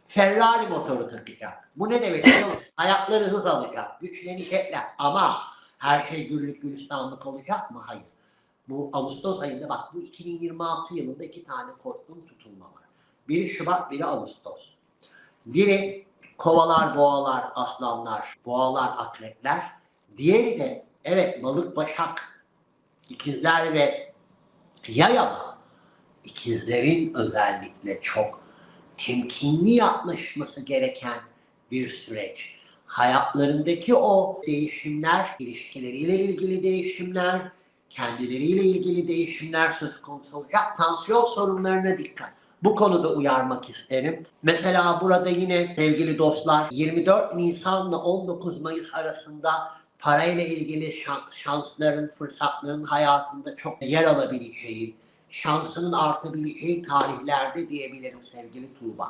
S1: Ferrari motoru takacak. Bu ne demek biliyor musun? Ayakları hız alacak, güçlenecekler. Ama her şey güllük gülistanlık olacak mı? Hayır. Bu Ağustos ayında, bak bu 2026 yılında 2 tane korktuğum tutulma var. Biri Şubat, biri Ağustos. Biri kovalar, boğalar, aslanlar, boğalar, akrepler. Diğeri de evet Balık, Başak, ikizler ve Yay, ama ikizlerin özellikle çok temkinli yaklaşması gereken bir süreç. Hayatlarındaki o değişimler, ilişkileriyle ilgili değişimler, kendileriyle ilgili değişimler söz konusu olacak. Tansiyon sorunlarına dikkat. Bu konuda uyarmak isterim. Mesela burada yine sevgili dostlar 24 Nisan'la 19 Mayıs arasında parayla ilgili şansların, fırsatların hayatında çok yer alabileceği, şansının artabileceği tarihlerde diyebilirim sevgili Tuğba.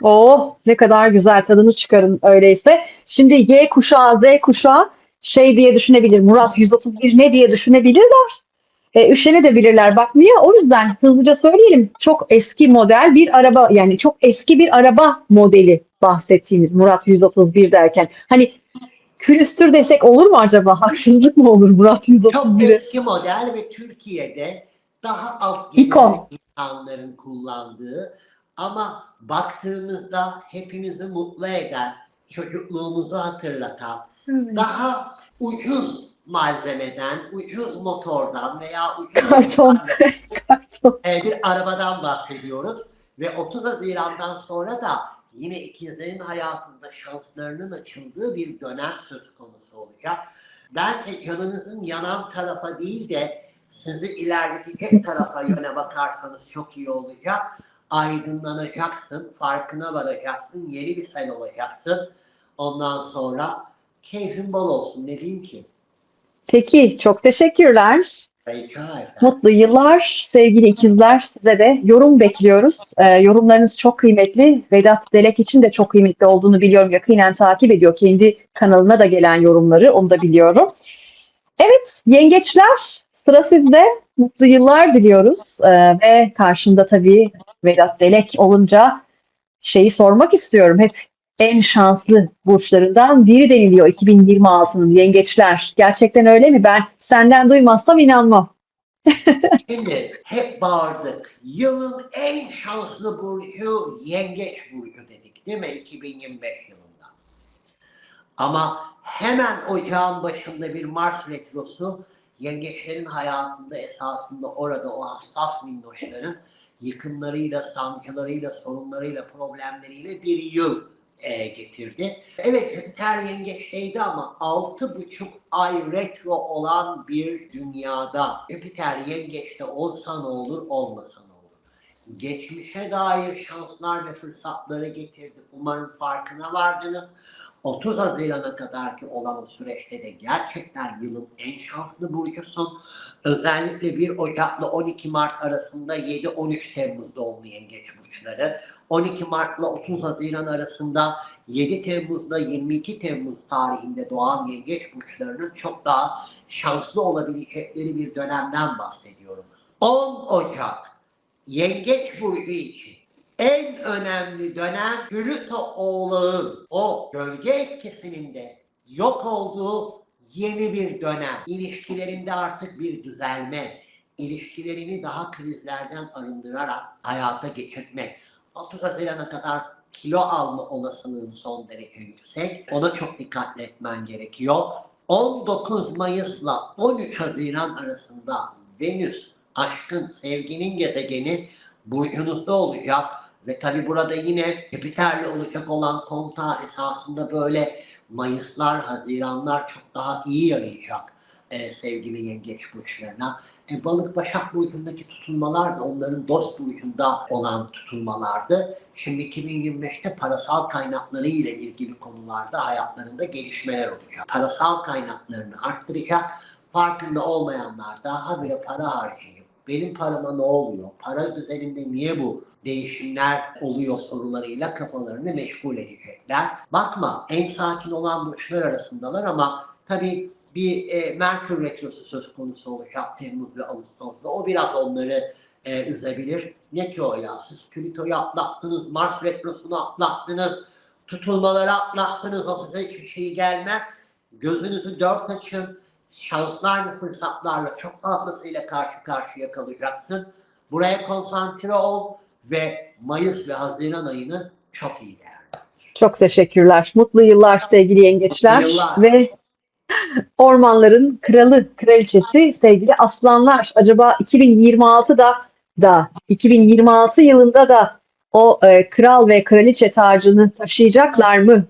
S2: Oh, ne kadar güzel, tadını çıkarın öyleyse. Şimdi Y kuşağı, Z kuşağı şey diye düşünebilir. Murat 131 ne diye düşünebilirler. üşenebilirler bakmaya. O yüzden hızlıca söyleyelim. Çok eski model bir araba, yani çok eski bir araba modeli bahsettiğimiz Murat 131 derken. Hani külüstür desek olur mu acaba? Haksızlık mı olur Murat
S1: Çok
S2: 131'e?
S1: eski model ve Türkiye'de daha alt gelirli
S2: İkon.
S1: insanların kullandığı ama baktığımızda hepimizi mutlu eden, çocukluğumuzu hatırlatan,
S2: Evet.
S1: daha ucuz malzemeden, ucuz motordan veya ucuz
S2: Karton.
S1: ekipmanla
S2: Karton.
S1: bir arabadan bahsediyoruz. Ve 30 Haziran'dan sonra da yine ikizlerin hayatında şanslarının açıldığı bir dönem söz konusu olacak. Bence canınızın yanan tarafa değil de sizi ilerletecek tarafa yöne bakarsanız çok iyi olacak. Aydınlanacaksın, farkına varacaksın, yeni bir sen olacaksın. Ondan sonra keyfin bol olsun, ne diyeyim ki?
S2: Peki, çok teşekkürler.
S1: Rica efendim.
S2: Mutlu yıllar sevgili ikizler, size de yorum bekliyoruz. Yorumlarınız çok kıymetli. Vedat Delek için de çok kıymetli olduğunu biliyorum. Yakinen takip ediyor. Kendi kanalına da gelen yorumları, onu da biliyorum. Evet, yengeçler, sıra sizde. Mutlu yıllar diliyoruz. Ve karşımda tabii Vedat Delek olunca şeyi sormak istiyorum. Hep en şanslı burçlarından biri deniliyor 2026'nın yengeçler. Gerçekten öyle mi? Ben senden duymazsam inanmam.
S1: Şimdi hep bağırdık. Yılın en şanslı burcu Yengeç burcu dedik değil mi 2025 yılında? Ama hemen ocağın başında bir Mars retrosu yengeçlerin hayatında esasında orada o hassas minnoşların yıkımlarıyla, sancılarıyla, sorunlarıyla, problemleriyle bir yıl getirdi. Evet, Jüpiter yengeçteydi ama 6,5 ay retro olan bir dünyada Jüpiter yengeçte olsa ne olur, olmasa ne olur? Geçmişe dair şanslar ve fırsatları getirdi. Umarım farkına vardınız. 30 Haziran'a kadar ki olan o süreçte de gerçekten yılın en şanslı burcusun. Özellikle 1 Ocak'la 12 Mart arasında 7-13 Temmuz doğumlu yengeç burçları. 12 Mart'la 30 Haziran arasında 7 Temmuz'da 22 Temmuz tarihinde doğan yengeç burçlarının çok daha şanslı olabilecekleri bir dönemden bahsediyorum. 10 Ocak Yengeç burcu için en önemli dönem Plüto Oğlağın o gölge etkisinin de yok olduğu yeni bir dönem. İlişkilerinde artık bir düzelme, ilişkilerini daha krizlerden arındırarak hayata geçirmek. 30 Haziran'a kadar kilo alma olasılığın son derece yüksek. Ona çok dikkatli etmen gerekiyor. 19 Mayıs'la 13 Haziran arasında Venüs, aşkın, sevginin gezegeni burcunuzda olacak ve tabi burada yine Jüpiter'le olacak olan kontağı esasında böyle Mayıslar, Haziranlar çok daha iyi yarayacak sevgili yengeç burçlarına. Balık Başak burcundaki tutulmalar da onların dost burcunda olan tutulmalardı. Şimdi 2025'te parasal kaynakları ile ilgili konularda hayatlarında gelişmeler olacak. Parasal kaynaklarını arttıracak. Farkında olmayanlar da habire para harcayıp benim parama ne oluyor? Para üzerinde niye bu değişimler oluyor sorularıyla kafalarını meşgul edecekler. Bakma, en sakin olan burçlar arasındalar ama tabii bir Merkür Retrosu söz konusu olacak Temmuz ve Ağustos'ta. O biraz onları üzebilir. Ne ki o ya? Siz Plüto'yu atlattınız, Mars Retrosu'nu atlattınız, tutulmaları atlattınız, o size hiçbir şey gelmez. Gözünüzü dört açın. Şanslar ve fırsatlarla çok fazlasıyla karşı karşıya kalacaksın. Buraya konsantre ol ve Mayıs ve Haziran ayını çok iyi değerlendir.
S2: Çok teşekkürler. Mutlu yıllar sevgili yengeçler
S1: Yıllar.
S2: ve ormanların kralı, kraliçesi sevgili aslanlar. Acaba 2026 yılında da o kral ve kraliçe tacını taşıyacaklar mı?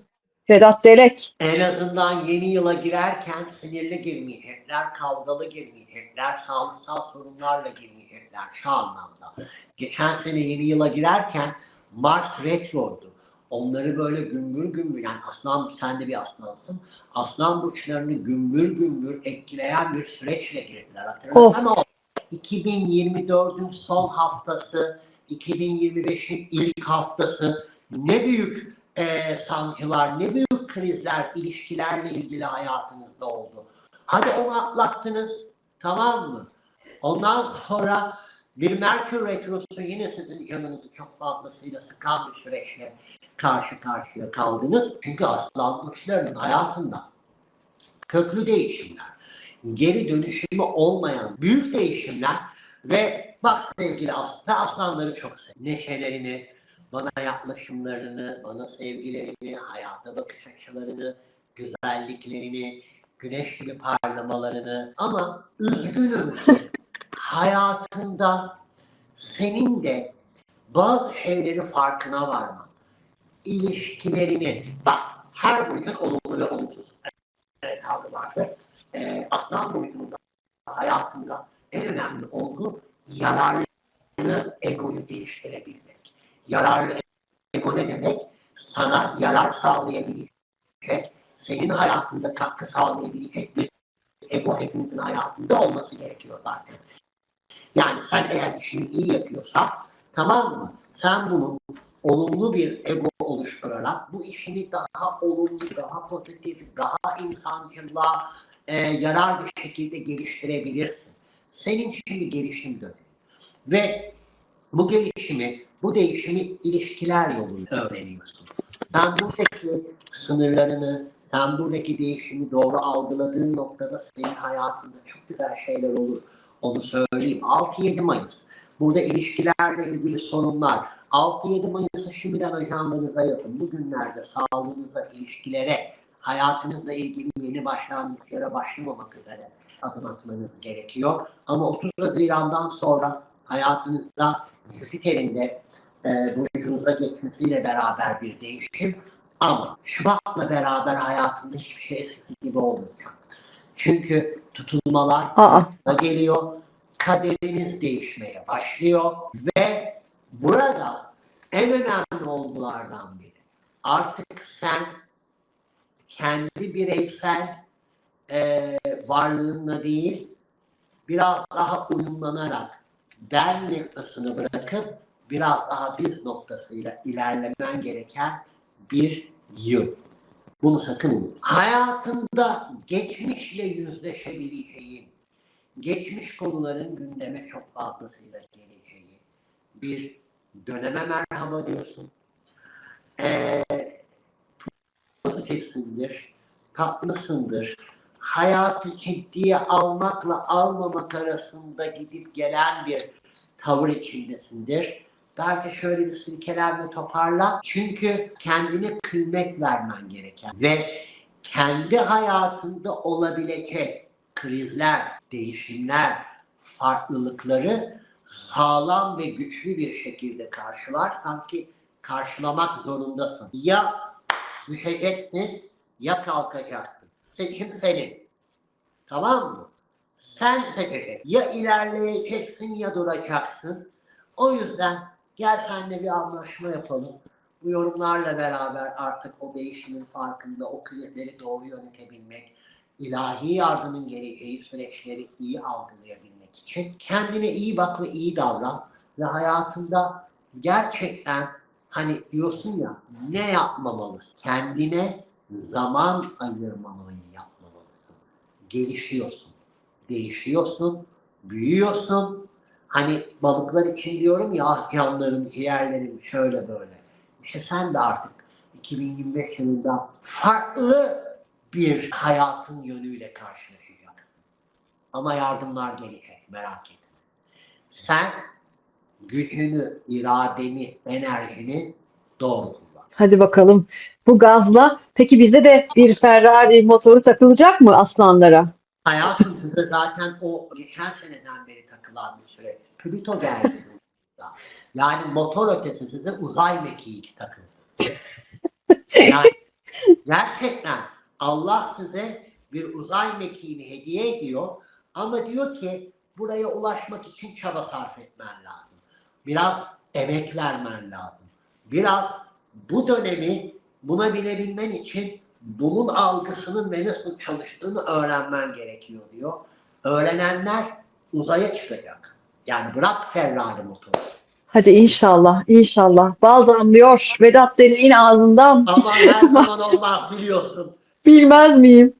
S2: Vedat Delek.
S1: En azından yeni yıla girerken sinirli girmeyecekler, kavgalı girmeyecekler, sağlıksal sorunlarla girmeyecekler şu anlamda. Geçen sene yeni yıla girerken Mars retroydu. Onları böyle gümbür gümbür, yani aslan, sen de bir aslansın, aslan burçlarını gümbür gümbür etkileyen bir süreçle girdiler. Hatırlasana o 2024'ün son haftası, 2025'in ilk haftası ne büyük sancılar, ne büyük krizler ilişkilerle ilgili hayatınızda oldu. Hadi onu atlattınız, tamam mı? Ondan sonra bir Merkür Retrosu yine sizin canınızı çok fazlasıyla sıkan bir süreçle karşı karşıya kaldınız. Çünkü Aslan Burçların hayatında köklü değişimler, geri dönüşümü olmayan büyük değişimler ve bak sevgili aslanları çok sev. Neşelerini, bana yaklaşımlarını, bana sevgilerini, hayata bakış açılarını, güzelliklerini, güneş gibi parlamalarını ama üzgünüm ki hayatında senin de bazı şeyleri farkına varman, ilişkilerini, bak her birinin olumlu ve olumsuz tavrı vardır. Aslan burcunda hayatında en önemli olgu yararlı egoyu geliştirebilmek. Yararlı ego ne demek? Sana yarar sağlayabilecek, senin hayatında katkı sağlayabilecek bir ego hepimizin hayatında olması gerekiyor zaten. Yani sen eğer işini iyi yapıyorsan, tamam mı? Sen bunun olumlu bir ego oluşturarak bu işini daha olumlu, daha pozitif, daha insancılığa yarar bir şekilde geliştirebilirsin. Senin şimdi gelişim dönemi. Ve bu gelişimi, bu değişimi ilişkiler yoluyla öğreniyorsun. Sen buradaki sınırlarını, sen buradaki değişimi doğru algıladığın noktada senin hayatında çok güzel şeyler olur. Onu söyleyeyim. 6-7 Mayıs. Burada ilişkilerle ilgili sorunlar. 6-7 Mayıs'ı şimdiden ajandanıza yazın. Bugünlerde sağlığınıza, ilişkilere, hayatınızla ilgili yeni başlangıçlara başlamamak üzere adım atmanız gerekiyor. Ama 30 Haziran'dan sonra hayatınızda Jüpiter'in de burcunuza geçmesiyle beraber bir değişim. Ama Şubat'la beraber hayatında hiçbir şey eskisi gibi olmayacak. Çünkü tutulmalar geliyor, kaderiniz değişmeye başlıyor ve burada en önemli olgulardan biri. Artık sen kendi bireysel varlığınla değil, biraz daha uyumlanarak ben noktasını bırakıp biraz daha biz noktasıyla ilerlemen gereken bir yıl. Bunu sakın unutma. Hayatında geçmişle yüzleşebileceğin, geçmiş konuların gündeme çok fazlasıyla geleceği bir döneme merhaba diyorsun. Pozitifsindir, tatlısındır. Hayatı ciddiye almakla almamak arasında gidip gelen bir tavır içindesindir. Belki şöyle bir silkelenme toparla. Çünkü kendine kıymet vermen gereken ve kendi hayatında olabilecek krizler, değişimler, farklılıkları sağlam ve güçlü bir şekilde karşılarsan ki karşılamak zorundasın. Ya düşeceksin ya kalkacaksın. Seçim senin. Tamam mı? Sen seçeceksin. Ya ilerleyeceksin ya duracaksın. O yüzden gel seninle bir anlaşma yapalım. Bu yorumlarla beraber artık o değişimin farkında, o krizleri doğru yönetebilmek, ilahi yardımın geleceği süreçleri iyi algılayabilmek için kendine iyi bak ve iyi davran ve hayatında gerçekten hani diyorsun ya ne yapmamalısın? Kendine zaman ayırmamayı yapmamalısın. Gelişiyorsun, değişiyorsun, büyüyorsun. Hani balıklar için diyorum ya ahkamların, ciğerlerin şöyle böyle. İşte sen de artık 2025 yılında farklı bir hayatın yönüyle karşılaşacaksın. Ama yardımlar gelecek, merak etme. Sen gücünü, iradeni, enerjini doğru kullan.
S2: Hadi bakalım. Bu gazla. Peki bize de bir Ferrari motoru takılacak mı aslanlara?
S1: Hayatım size zaten o geçen seneden beri takılan bir süre. Plüto geldi. Yani motor ötesi size uzay mekiği takıldı. Yani gerçekten Allah size bir uzay mekiğini hediye ediyor ama diyor ki buraya ulaşmak için çaba sarf etmen lazım. Biraz emek vermen lazım. Biraz bu dönemi buna binebilmen için bunun algısının ve nasıl çalıştığını öğrenmen gerekiyor diyor. Öğrenenler uzaya çıkacak. Yani bırak Ferrari motoru.
S2: Hadi inşallah, inşallah. Bal damlıyor Vedat Deli'nin ağzından.
S1: Ama her zaman olmaz biliyorsun.
S2: Bilmez miyim?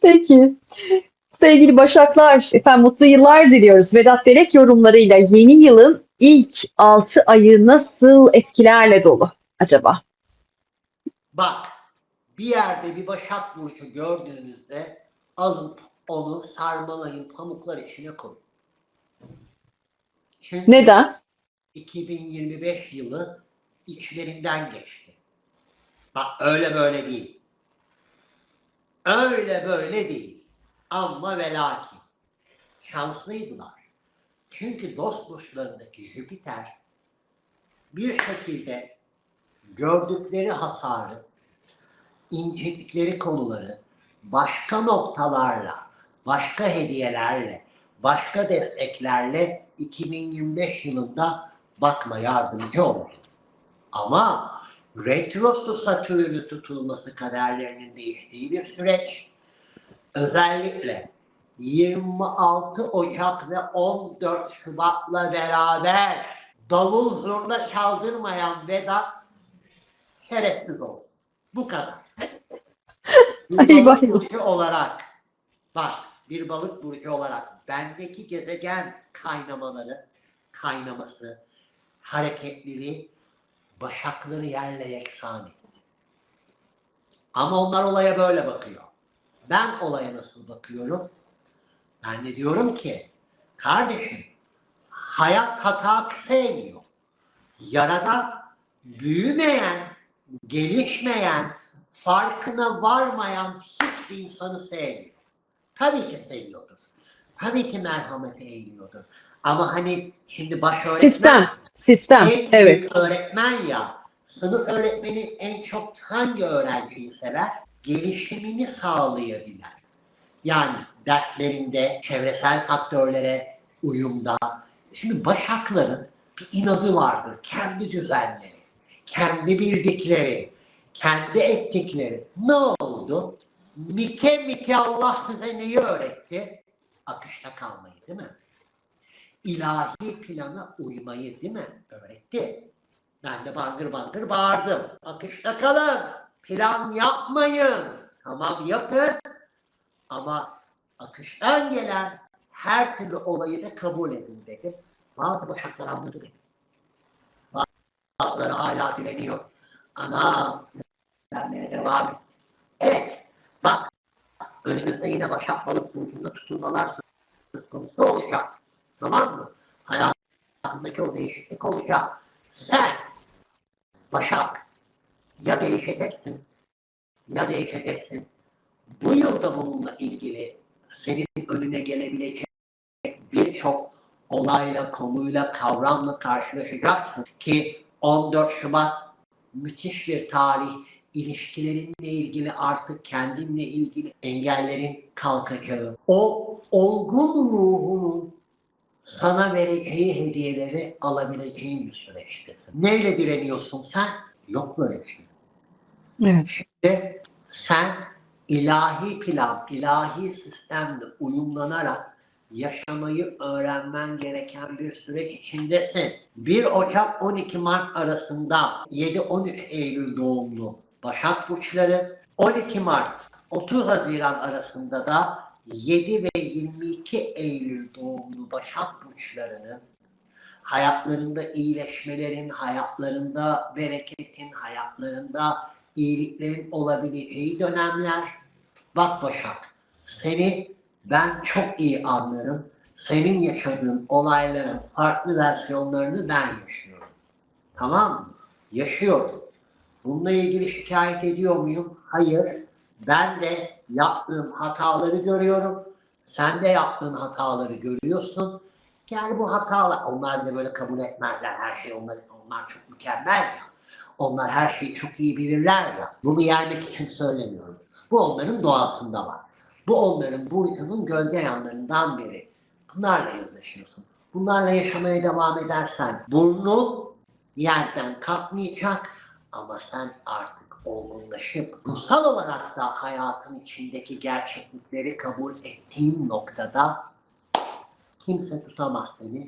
S2: Peki. Sevgili Başaklar, efendim mutlu yıllar diliyoruz. Vedat Derek yorumlarıyla yeni yılın ilk 6 ayı nasıl etkilerle dolu acaba?
S1: Bak, bir yerde bir Başak Burcu gördüğünüzde alıp onu sarmalayın, pamuklar içine koyun. Çünkü
S2: Neden?
S1: 2025 yılı içlerinden geçti. Bak öyle böyle değil. Öyle böyle değil. Ama ve lakin şanslıydılar. Çünkü dost burçlarındaki Jüpiter bir şekilde gördükleri hasarı, incittikleri konuları başka noktalarla, başka hediyelerle, başka desteklerle 2025 yılında bakma yardımcı oldu. Ama retrosu Satürn'ü tutulması kaderlerinin değiştiği bir süreç. Özellikle 26 Ocak ve 14 Şubat'la beraber davul zurna çaldırmayan Vedat şerefsiz oldu. Bu kadar. Bir
S2: Eyvah
S1: balık
S2: eyvah.
S1: burcu olarak, bak bir balık burcu olarak bendeki gezegen kaynaması, hareketliliği Başakları yerle yeksan etti. Ama onlar olaya böyle bakıyor. Ben olaya nasıl bakıyorum? Ben de diyorum ki, kardeşim, hayat hata sevmiyor. Yaradan büyümeyen, gelişmeyen, farkına varmayan hiçbir insanı sevmiyor. Tabii ki seviyordur. Tabii ki merhamet eğiliyordur. Ama hani şimdi baş öğretmen
S2: Sistem,
S1: en
S2: evet.
S1: büyük öğretmen ya, sınıf öğretmeni en çok hangi öğrenciyi sever? Gelişimini sağlayabilen. Yani derslerinde, çevresel faktörlere uyumda. Şimdi Başakların bir inadı vardır. Kendi düzenleri, kendi bildikleri, kendi ettikleri. Ne oldu? Mike mike Allah size neyi öğretti? Akışta kalmayı değil mi? İlahi plana uymayı değil mi? Öğretti. Ben de bangır bangır bağırdım. Akışta kalın. Plan yapmayın. Tamam yapın. Ama akıştan gelen her türlü olayı da kabul edin dedim. Bazı başaklar anladı dedim. Bazıları hala direniyor. Ana vermeye devam et. Evet. Bak önümüzde yine Başak Balık burcunda tutulmalar söz konusu olacak. Tamam mı? Hayatındaki o değişiklik olacak. Sen Başak ya değişeceksin ya değişeceksin. Bu yılda bununla ilgili senin önüne gelebilecek birçok olayla, konuyla, kavramla karşılaşacaksın ki 14 Şubat müthiş bir tarih. İlişkilerinle ilgili artık kendinle ilgili engellerin kalkacağı. O olgun ruhunun sana vereceği hediyeleri alabileceğin bir süreçtesin. Neyle direniyorsun sen? Yok böyle bir şey.
S2: Evet.
S1: Şimdi sen ilahi plan, ilahi sistemle uyumlanarak yaşamayı öğrenmen gereken bir süreç içindesin. 1 Ocak 12 Mart arasında 7-13 Eylül doğumlu Başak Burçları, 12 Mart 30 Haziran arasında da 7 ve 22 Eylül doğumlu Başak Burçlarının hayatlarında iyileşmelerin, hayatlarında bereketin, hayatlarında iyiliklerin olabileceği dönemler. Bak Başak, seni ben çok iyi anlarım. Senin yaşadığın olayların farklı versiyonlarını ben yaşıyorum. Tamam mı? Yaşıyorum. Bununla ilgili şikayet ediyor muyum? Hayır. Ben de yaptığım hataları görüyorum. Sen de yaptığın hataları görüyorsun. Gel bu hatalar, onlar da böyle kabul etmezler her şeyi. Onlar çok mükemmel ya. Onlar her şeyi çok iyi bilirler ya. Bunu yermek için söylemiyorum. Bu onların doğasında var. Bu onların burcunun gölge yanlarından biri. Bunlarla yüzleşiyorsun. Bunlarla yaşamaya devam edersen burnun yerden kalkmayacak ama sen artık olgunlaşıp ruhsal olarak da hayatın içindeki gerçeklikleri kabul ettiğin noktada kimse tutamaz seni.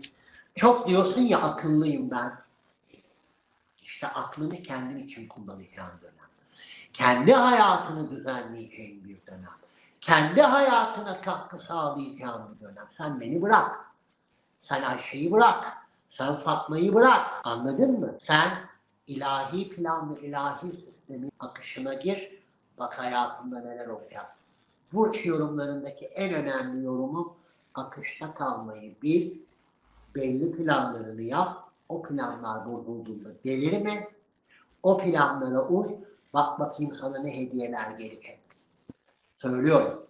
S1: Çok diyorsun ya akıllıyım ben. İşte aklını kendin için kullanacağın dönem. Kendi hayatını düzenleyeceğin bir dönem. kendi hayatına katkı sağlayacağın bir dönem. Sen beni bırak. Sen Ayşe'yi bırak. Sen Fatma'yı bırak. Anladın mı? Sen ilahi plan ve ilahi sistemin akışına gir. Bak hayatında neler olacak. Burç yorumlarındaki en önemli yorumum akışta kalmayı bil. Belli planlarını yap. O planlar bozulduğunda delirme. O planlara uy. Bak bakayım sana ne hediyeler gelecek. Söylüyorum.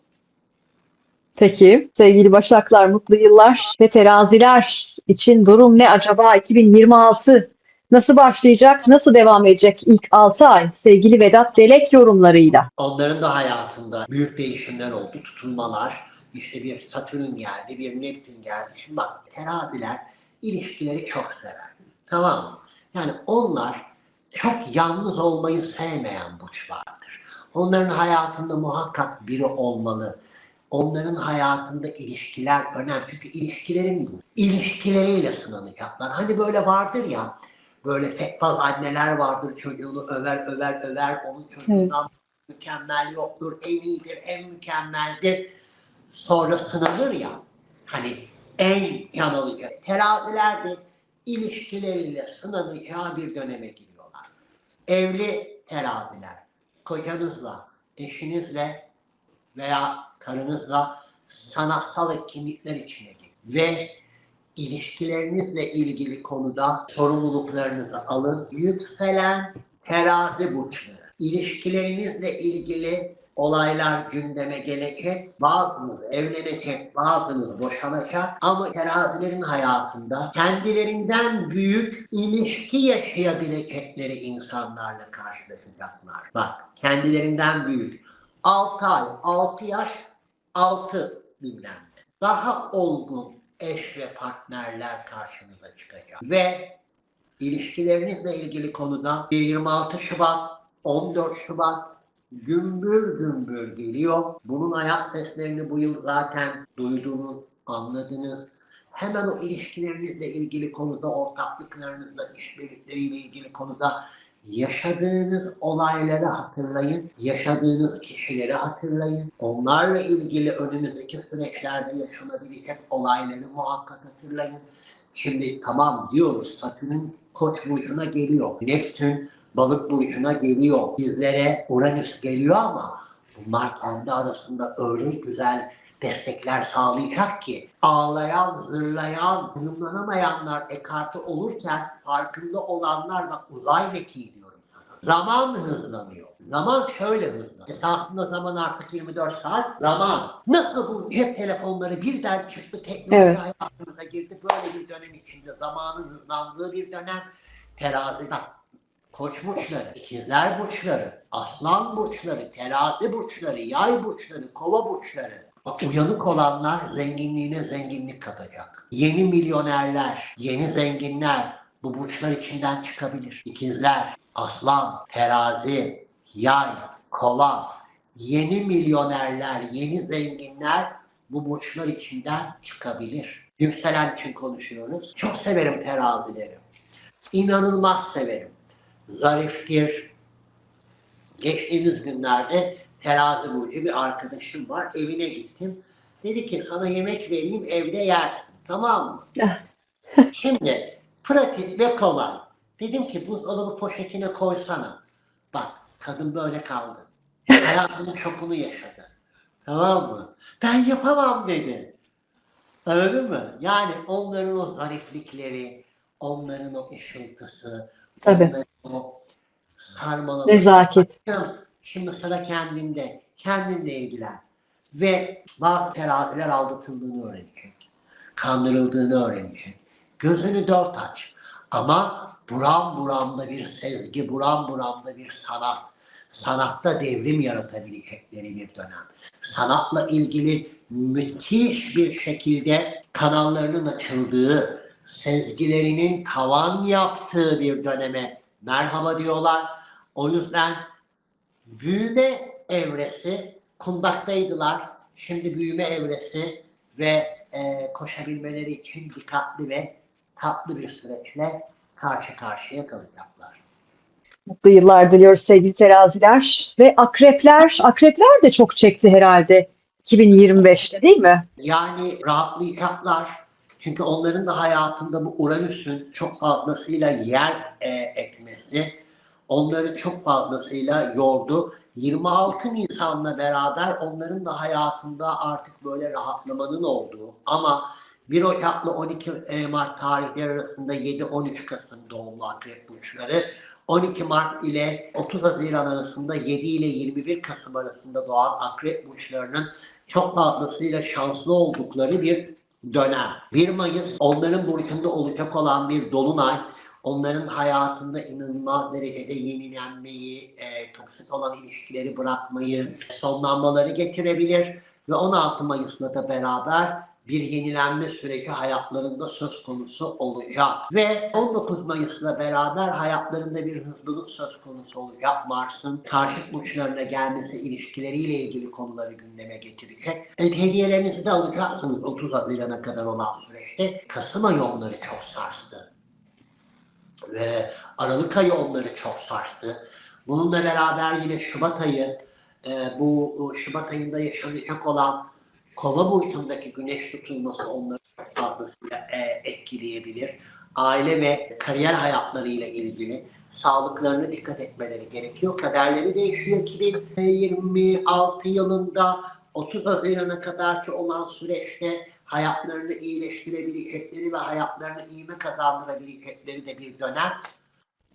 S2: Peki sevgili Başaklar, mutlu yıllar ve teraziler için durum ne acaba? 2026 nasıl başlayacak, nasıl devam edecek ilk 6 ay? Sevgili Vedat Delek yorumlarıyla.
S1: Onların da hayatında büyük değişimler oldu, tutulmalar. İşte bir Satürn geldi, bir Neptün geldi. Şimdi bak teraziler ilişkileri çok sever. Tamam mı? Yani onlar çok yalnız olmayı sevmeyen burçlardır. Onların hayatında muhakkak biri olmalı. Onların hayatında ilişkiler önemli. Çünkü ilişkileriyle sınanacaklar. Hani böyle vardır ya, böyle fetbaz anneler vardır, çocuğunu över, onun çocuğundan mükemmel yoktur, en iyidir, en mükemmeldir. Sonra sınanır ya, hani en can alıcı. Teraziler de ilişkileriyle sınanacağı bir döneme giriyorlar. Evli teraziler, kocanızla, eşinizle veya karınızla sanatsal etkinlikler içine girin. Ve ilişkilerinizle ilgili konuda sorumluluklarınızı alın. Yükselen terazi burçları. İlişkilerinizle ilgili olaylar gündeme gelecek. Bazınız evlenecek, bazınız boşanacak. Ama terazilerin hayatında kendilerinden büyük ilişki yaşayabilecekleri insanlarla karşılaşacaklar. Bak, kendilerinden büyük. 6 ay, 6 yaş, 6 bilmem ne. Daha olgun eş ve partnerler karşınıza çıkacak. Ve ilişkilerinizle ilgili konuda 26 Şubat, 14 Şubat gümbür gümbür geliyor. Bunun ayak seslerini bu yıl zaten duydunuz, anladınız. Hemen o ilişkilerinizle ilgili konuda, ortaklıklarınızla, işbirlikleriyle ilgili konuda yaşadığınız olayları hatırlayın, yaşadığınız kişileri hatırlayın. Onlarla ilgili önümüzdeki süreçlerde yaşanabilecek olayları muhakkak hatırlayın. Şimdi tamam diyoruz, Satürn Koç burcuna geliyor, Neptün Balık burcuna geliyor, bizlere Uranüs geliyor ama bunlar kendi arasında öyle güzel destekler sağlayacak ki ağlayan, zırlayan, uyumlanamayanlar ekarte olurken farkında olanlar, bak uzay mekiği diyorum sana. Zaman hızlanıyor. Zaman şöyle hızlanıyor. Esasında zaman artık 24 saat. Zaman. Nasıl bu cep telefonları birden çıktı, teknoloji hayatımıza girdi. Böyle bir dönem içinde zamanın hızlandığı bir dönem. Terazi bak. Koç burçları, ikizler burçları, aslan burçları, terazi burçları, yay burçları, kova burçları. Bak uyanık olanlar zenginliğine zenginlik katacak. Yeni milyonerler, yeni zenginler bu burçlar içinden çıkabilir. İkizler, aslan, terazi, yay, kova, yeni milyonerler, yeni zenginler bu burçlar içinden çıkabilir. Yükselen için konuşuyoruz. Çok severim terazileri. İnanılmaz severim. Zariftir. Geçtiğimiz günlerde terazi burcu bir arkadaşım var. Evine gittim. Dedi ki sana yemek vereyim evde yersin. Tamam mı? Şimdi pratik ve kolay. Dedim ki buzdolabı poşetine koysana. Bak kadın böyle kaldı. Hayatının şokunu yaşadı. Tamam mı? Ben yapamam dedi. Anladın mı? Yani onların o zariflikleri, onların o ışıltısı, onların o sarmalaması.
S2: Nezaket.
S1: Şimdi sıra kendinde. Kendinle ilgilen. Ve bazı teraziler aldatıldığını öğrenecek. Kandırıldığını öğrenecek. Gözünü dört aç. Ama buram buramda bir sezgi, buram buramda bir sanat. Sanatta devrim yaratabilecekleri bir dönem. Sanatla ilgili müthiş bir şekilde kanallarının açıldığı, sezgilerinin tavan yaptığı bir döneme merhaba diyorlar. O yüzden büyüme evresi, kundaktaydılar. Şimdi büyüme evresi ve koşabilmeleri için dikkatli ve tatlı bir süreçle karşı karşıya kalacaklar.
S2: Mutlu yıllar diliyoruz sevgili teraziler ve akrepler. Akrepler de çok çekti herhalde. 2025'te değil mi?
S1: Yani rahatlayacaklar. Çünkü onların da hayatında bu Uranüs'ün çok fazlasıyla yer etmesi onları çok fazlasıyla yordu. 26 Nisan'la beraber onların da hayatında artık böyle rahatlamanın olduğu ama 1 Ocak'la 12 Mart tarihleri arasında 7-13 Kasım doğumlu akrep burçları, 12 Mart ile 30 Haziran arasında 7 ile 21 Kasım arasında doğan akrep burçlarının çok fazlasıyla şanslı oldukları bir dönem. 1 Mayıs onların burcunda olacak olan bir dolunay, onların hayatında inanılmaz derecede yenilenmeyi, toksik olan ilişkileri bırakmayı, sonlanmaları getirebilir ve 16 Mayıs'la da beraber bir yenilenme süreci hayatlarında söz konusu olacak. Ve 19 Mayıs'la beraber hayatlarında bir hızlılık söz konusu olacak. Mars'ın karşıt burçlarına gelmesi ilişkileriyle ilgili konuları gündeme getirecek. Hediyelerinizi de alacaksınız 30 Haziran'a kadar olan süreçte. Kasım ayı onları çok sarstı. Ve Aralık ayı onları çok sarstı. Bununla beraber yine Şubat ayı, bu Şubat ayında yaşanacak olan Kova burcundaki güneş tutulması onları çok fazlasıyla etkileyebilir. Aile ve kariyer hayatlarıyla ilgili sağlıklarına dikkat etmeleri gerekiyor. Kaderleri değişiyor 2026 yılında 30 Haziran'a kadarki olan süreçte hayatlarını iyileştirebilecekleri ve hayatlarına ivme kazandırabilecekleri de bir dönem.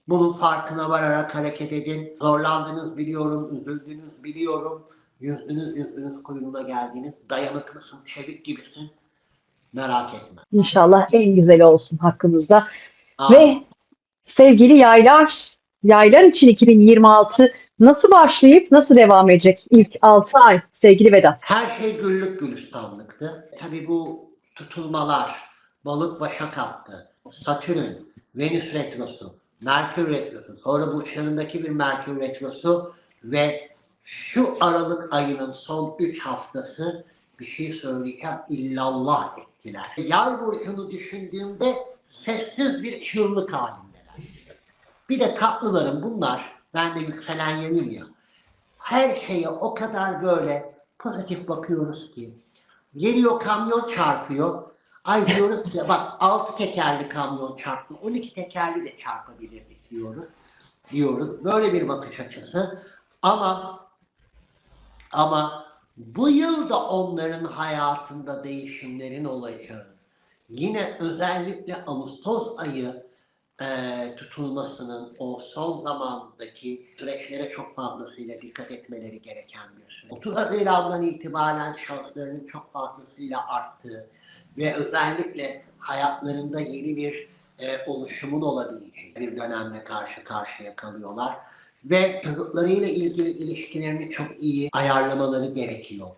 S1: Bunun farkına vararak hareket edin. Zorlandınız biliyorum, üzüldünüz biliyorum. Yüzdünüz kuyruğuna geldiniz. Dayanıklısın, çevik gibisin. Merak etme.
S2: İnşallah en güzeli olsun hakkımızda.
S1: Amin.
S2: Ve sevgili yaylar, yaylar için 2026 nasıl başlayıp nasıl devam edecek ilk 6 ay sevgili Vedat?
S1: Her şey güllük gülistanlıktı. Tabii bu tutulmalar, balık başak attı, Satürn, Venüs retrosu, Merkür retrosu, sonra burçlarındaki bir Merkür retrosu ve şu Aralık ayının son 3 haftası bir şey söyleyeceğim illallah ettiler. Yay burcunu düşündüğümde sessiz bir çığlık halindeler. Bir de tatlılarım bunlar. Ben de yükselen yayım ya. Her şeye o kadar böyle pozitif bakıyoruz ki. Geliyor kamyon çarpıyor. Ay diyoruz ki bak 6 tekerli kamyon çarptı. 12 tekerli de çarpabilirdik diyoruz. Böyle bir bakış açısı. Ama bu yıl da onların hayatında değişimlerin olacağı. Yine özellikle Ağustos ayı tutulmasının o son zamandaki süreçlere çok fazlasıyla dikkat etmeleri gereken bir süreç. 30 Haziran'dan itibaren şanslarının çok fazlasıyla arttığı ve özellikle hayatlarında yeni bir oluşumun olabileceği bir dönemle karşı karşıya kalıyorlar. Ve çocuklarıyla ilgili ilişkilerini çok iyi ayarlamaları gerekiyor.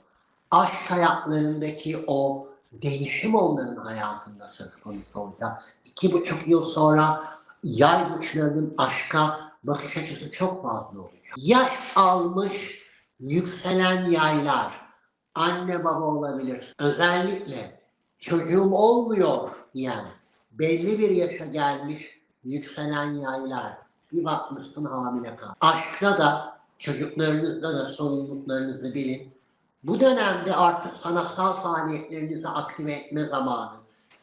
S1: Aşk hayatlarındaki o değişim onların hayatında söz konusu olacak. 2,5 yıl sonra yay burçlarının aşka bakış açısı çok fazla olacak. Yaş almış yükselen yaylar, anne baba olabilir. Özellikle çocuğum olmuyor diyen, belli bir yaşa gelmiş yükselen yaylar, bir bakmışsın hamile kal. Aşkta da çocuklarınızda da sorumluluklarınızı bilin. Bu dönemde artık sanatsal faaliyetlerinizi aktive etme zamanı.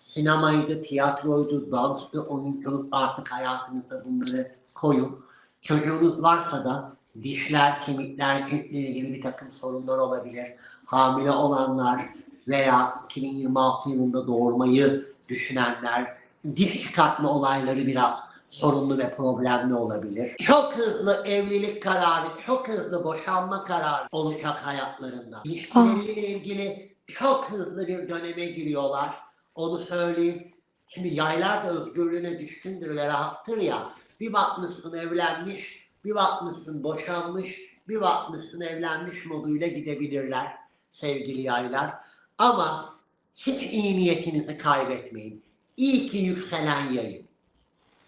S1: Sinemaydı, tiyatroydu, danstı, oyunculuk artık hayatınızda bunları koyun. Çocuğunuz varsa da dişler, kemikler, ciltle ilgili bir takım sorunlar olabilir. Hamile olanlar veya 2026 yılında doğurmayı düşünenler, diş çıkartma olayları biraz sorunlu ve problemli olabilir. Çok hızlı evlilik kararı, çok hızlı boşanma kararı olacak hayatlarında. İlişkileriyle ilgili çok hızlı bir döneme giriyorlar. Onu söyleyeyim. Şimdi yaylar da özgürlüğüne düşkündür ve rahattır ya. Bir bakmışsın evlenmiş, bir bakmışsın boşanmış, bir bakmışsın evlenmiş moduyla gidebilirler sevgili yaylar. Ama hiç iyi niyetinizi kaybetmeyin. İyi ki yükselen yayın.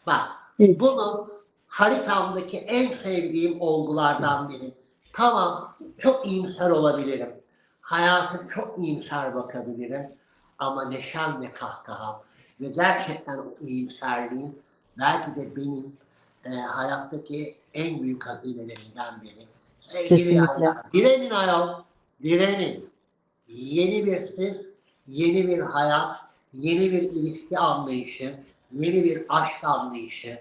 S1: Bak,
S2: Evet.
S1: bunu haritamdaki en sevdiğim olgulardan biri. Tamam, çok iyimser olabilirim. Hayata çok iyimser bakabilirim. Ama neşem ve kahkaham ve gerçekten o iyimserliğim belki de benim hayattaki en büyük hazinelerimden biri. Sevgili
S2: Kesinlikle.
S1: yaylar, direnin ayol, direnin. yeni bir siz, yeni bir hayat, yeni bir ilişki anlayışı, yeni bir aşk anlayışı.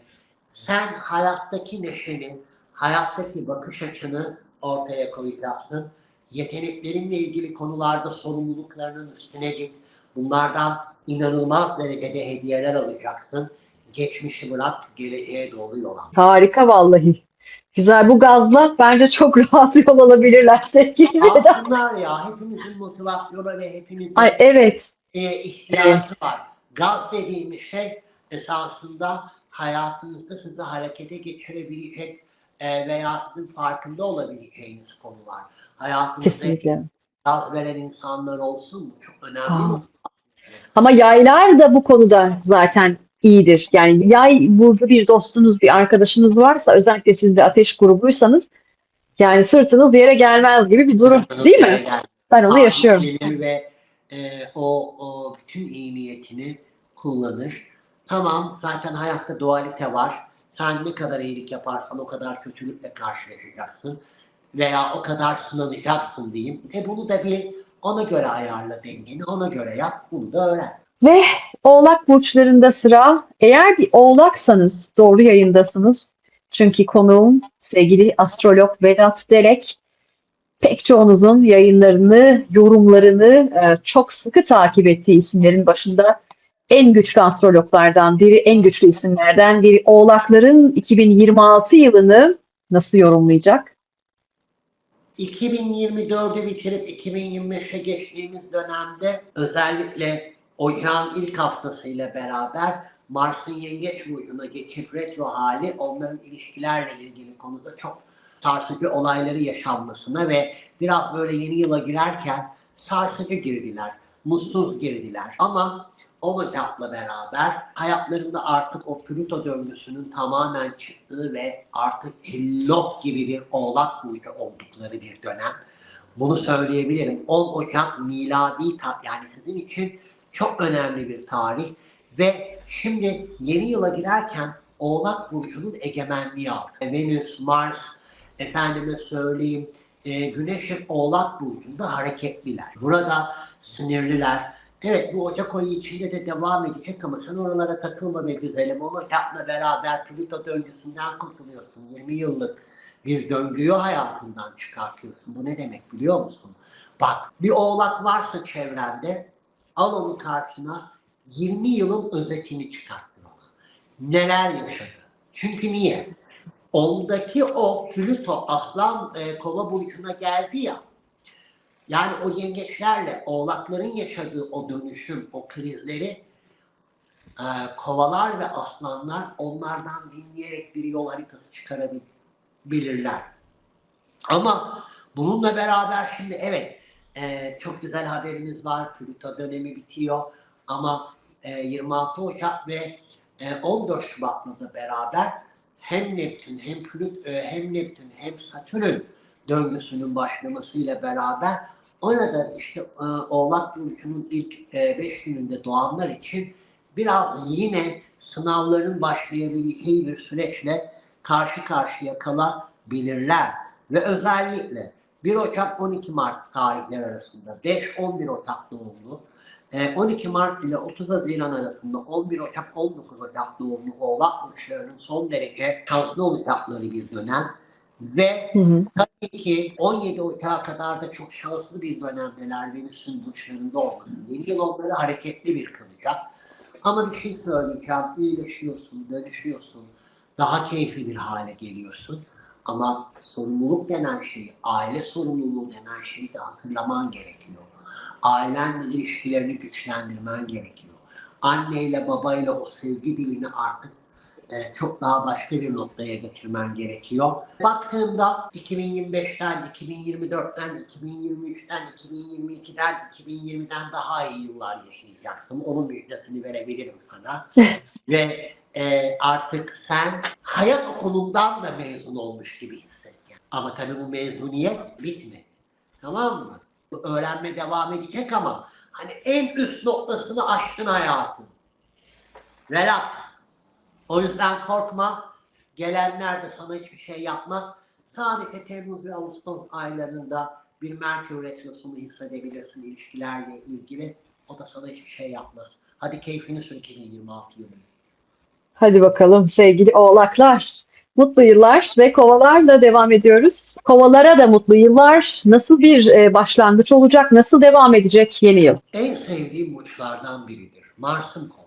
S1: Sen hayattaki neşeni, hayattaki bakış açını ortaya koyacaksın. Yeteneklerinle ilgili konularda sorumluluklarının üstüne git. Bunlardan inanılmaz derecede hediyeler alacaksın. Geçmişi bırak, geleceğe doğru yol al.
S2: Harika vallahi. Güzel. Bu gazla bence çok rahat yol alabilirler sevgili Vedat.
S1: Alsınlar ya, hepimizin motivasyonu ve hepimizin
S2: Ay evet.
S1: ihtiyacı
S2: Evet.
S1: var. Gaz dediğimiz şey esasında hayatınızda sizi harekete geçirebilecek veya sizin farkında olabileceğiniz konular. Hayatınızda
S2: Kesinlikle.
S1: gaz veren insanlar olsun mu? Çok önemli mi?
S2: Aa. Ama yaylar da bu konuda zaten iyidir. Yani yay burcu bir dostunuz, bir arkadaşınız varsa özellikle siz de ateş grubuysanız yani sırtınız yere gelmez gibi bir durum, değil mi? Ben onu yaşıyorum.
S1: Gelir ve o bütün iyi niyetini kullanır. Tamam, zaten hayatta dualite var. Sen ne kadar iyilik yaparsan o kadar kötülükle karşılaşacaksın. Veya o kadar sınanacaksın diyeyim. Bunu da bir ona göre ayarla dengeni, ona göre yap, bunu da öğren.
S2: Ve Oğlak burçlarında sıra. Eğer bir Oğlaksanız doğru yayındasınız. Çünkü konuğum sevgili astrolog Vedat Delek. Pek çoğunuzun yayınlarını, yorumlarını çok sıkı takip ettiği isimlerin başında en güçlü astrologlardan biri, en güçlü isimlerden biri. Oğlakların 2026 yılını nasıl yorumlayacak?
S1: 2024'ü bitirip 2025'e geçtiğimiz dönemde özellikle Ocağın ilk haftasıyla beraber Mars'ın Yengeç burcuna geçip retro hali onların ilişkilerle ilgili konuda çok sarsıcı olayları yaşanmasına ve biraz böyle yeni yıla girerken sarsıcı girdiler, mutsuz girdiler. Ama o Ocak'la beraber hayatlarında artık o Plüto döngüsünün tamamen çıktığı ve artık cillop gibi bir oğlak burcu oldukları bir dönem. Bunu söyleyebilirim. 10 Ocak miladi yani sizin için çok önemli bir tarih ve şimdi yeni yıla girerken Oğlak burcunun egemenliği altında. Venüs, Mars, efendime söyleyeyim, Güneş'in Oğlak burcunda hareketliler. Burada sinirliler. Evet, bu Ocak ayı içinde de devam edecek ama sen oralara takılma be güzelim. O Ocak'la beraber Plüto döngüsünden kurtuluyorsun. 20 yıllık bir döngüyü hayatından çıkartıyorsun. Bu ne demek biliyor musun? Bak, bir oğlak varsa çevrende al onu karşına, 20 yılın özetini çıkarttır ona. Neler yaşadı? Çünkü niye? Ondaki o Plüto Aslan Kova burcuna geldi ya. Yani o yengeçlerle oğlakların yaşadığı o dönüşüm, o krizleri kovalar ve aslanlar onlardan dinleyerek bir yol haritası çıkarabilirler. Ama bununla beraber şimdi evet çok güzel haberimiz var. Plüto dönemi bitiyor ama 26 Ocak ve 14 Şubat'la da beraber hem Neptün hem hem Neptün hem Satürn döngüsünün başlamasıyla beraber orada işte Oğlak Burcu'nun ilk 5 gününde doğanlar için biraz yine sınavların başlayabileceği bir süreçle karşı karşıya kalabilirler. Ve özellikle 1 Ocak 12 Mart tarihler arasında 5-11 Ocak doğumlu, 12 Mart ile 30 Haziran arasında 11 Ocak 19 Ocak doğumlu Oğlak burçlarının son derece şanslı olacakları bir dönem ve
S2: Hı hı.
S1: tabii ki 17 Ocak'a kadar da çok şanslı bir dönemdeler Venüs'ün burçlarında olması. Yeni yıl onları hareketli bir kılacak. Ama bir şey söyleyeceğim, iyileşiyorsun, dönüşüyorsun, daha keyifli bir hale geliyorsun. Ama sorumluluk denen şeyi, aile sorumluluğu denen şeyi de hatırlaman gerekiyor. Ailenle ilişkilerini güçlendirmen gerekiyor. Anneyle babayla o sevgi dilini artık çok daha başka bir noktaya getirmen gerekiyor. Baktığımda 2025'ten, 2024'ten, 2023'ten, 2022'den, 2020'den daha iyi yıllar yaşayacaksın. Onun müjdesini verebilirim sana. Ve artık sen hayat okulundan da mezun olmuş gibi hissedeceksin. Ama tabii bu mezuniyet bitmedi. Tamam mı? Bu öğrenme devam edecek ama hani en üst noktasını aştın hayatın. Relax. O yüzden korkma. Gelenler de sana hiçbir şey yapmaz. Sadece Temmuz ve Ağustos aylarında bir Merkür Retrosu'nu hissedebilirsin ilişkilerle ilgili. O da sana hiçbir şey yapmaz. Hadi keyfini sür 2026 yılını.
S2: Hadi bakalım sevgili oğlaklar. Mutlu yıllar ve kovalarla devam ediyoruz. Kovalara da mutlu yıllar. Nasıl bir başlangıç olacak? Nasıl devam edecek yeni yıl?
S1: En sevdiğim burçlardan biridir. Mars'ın kova.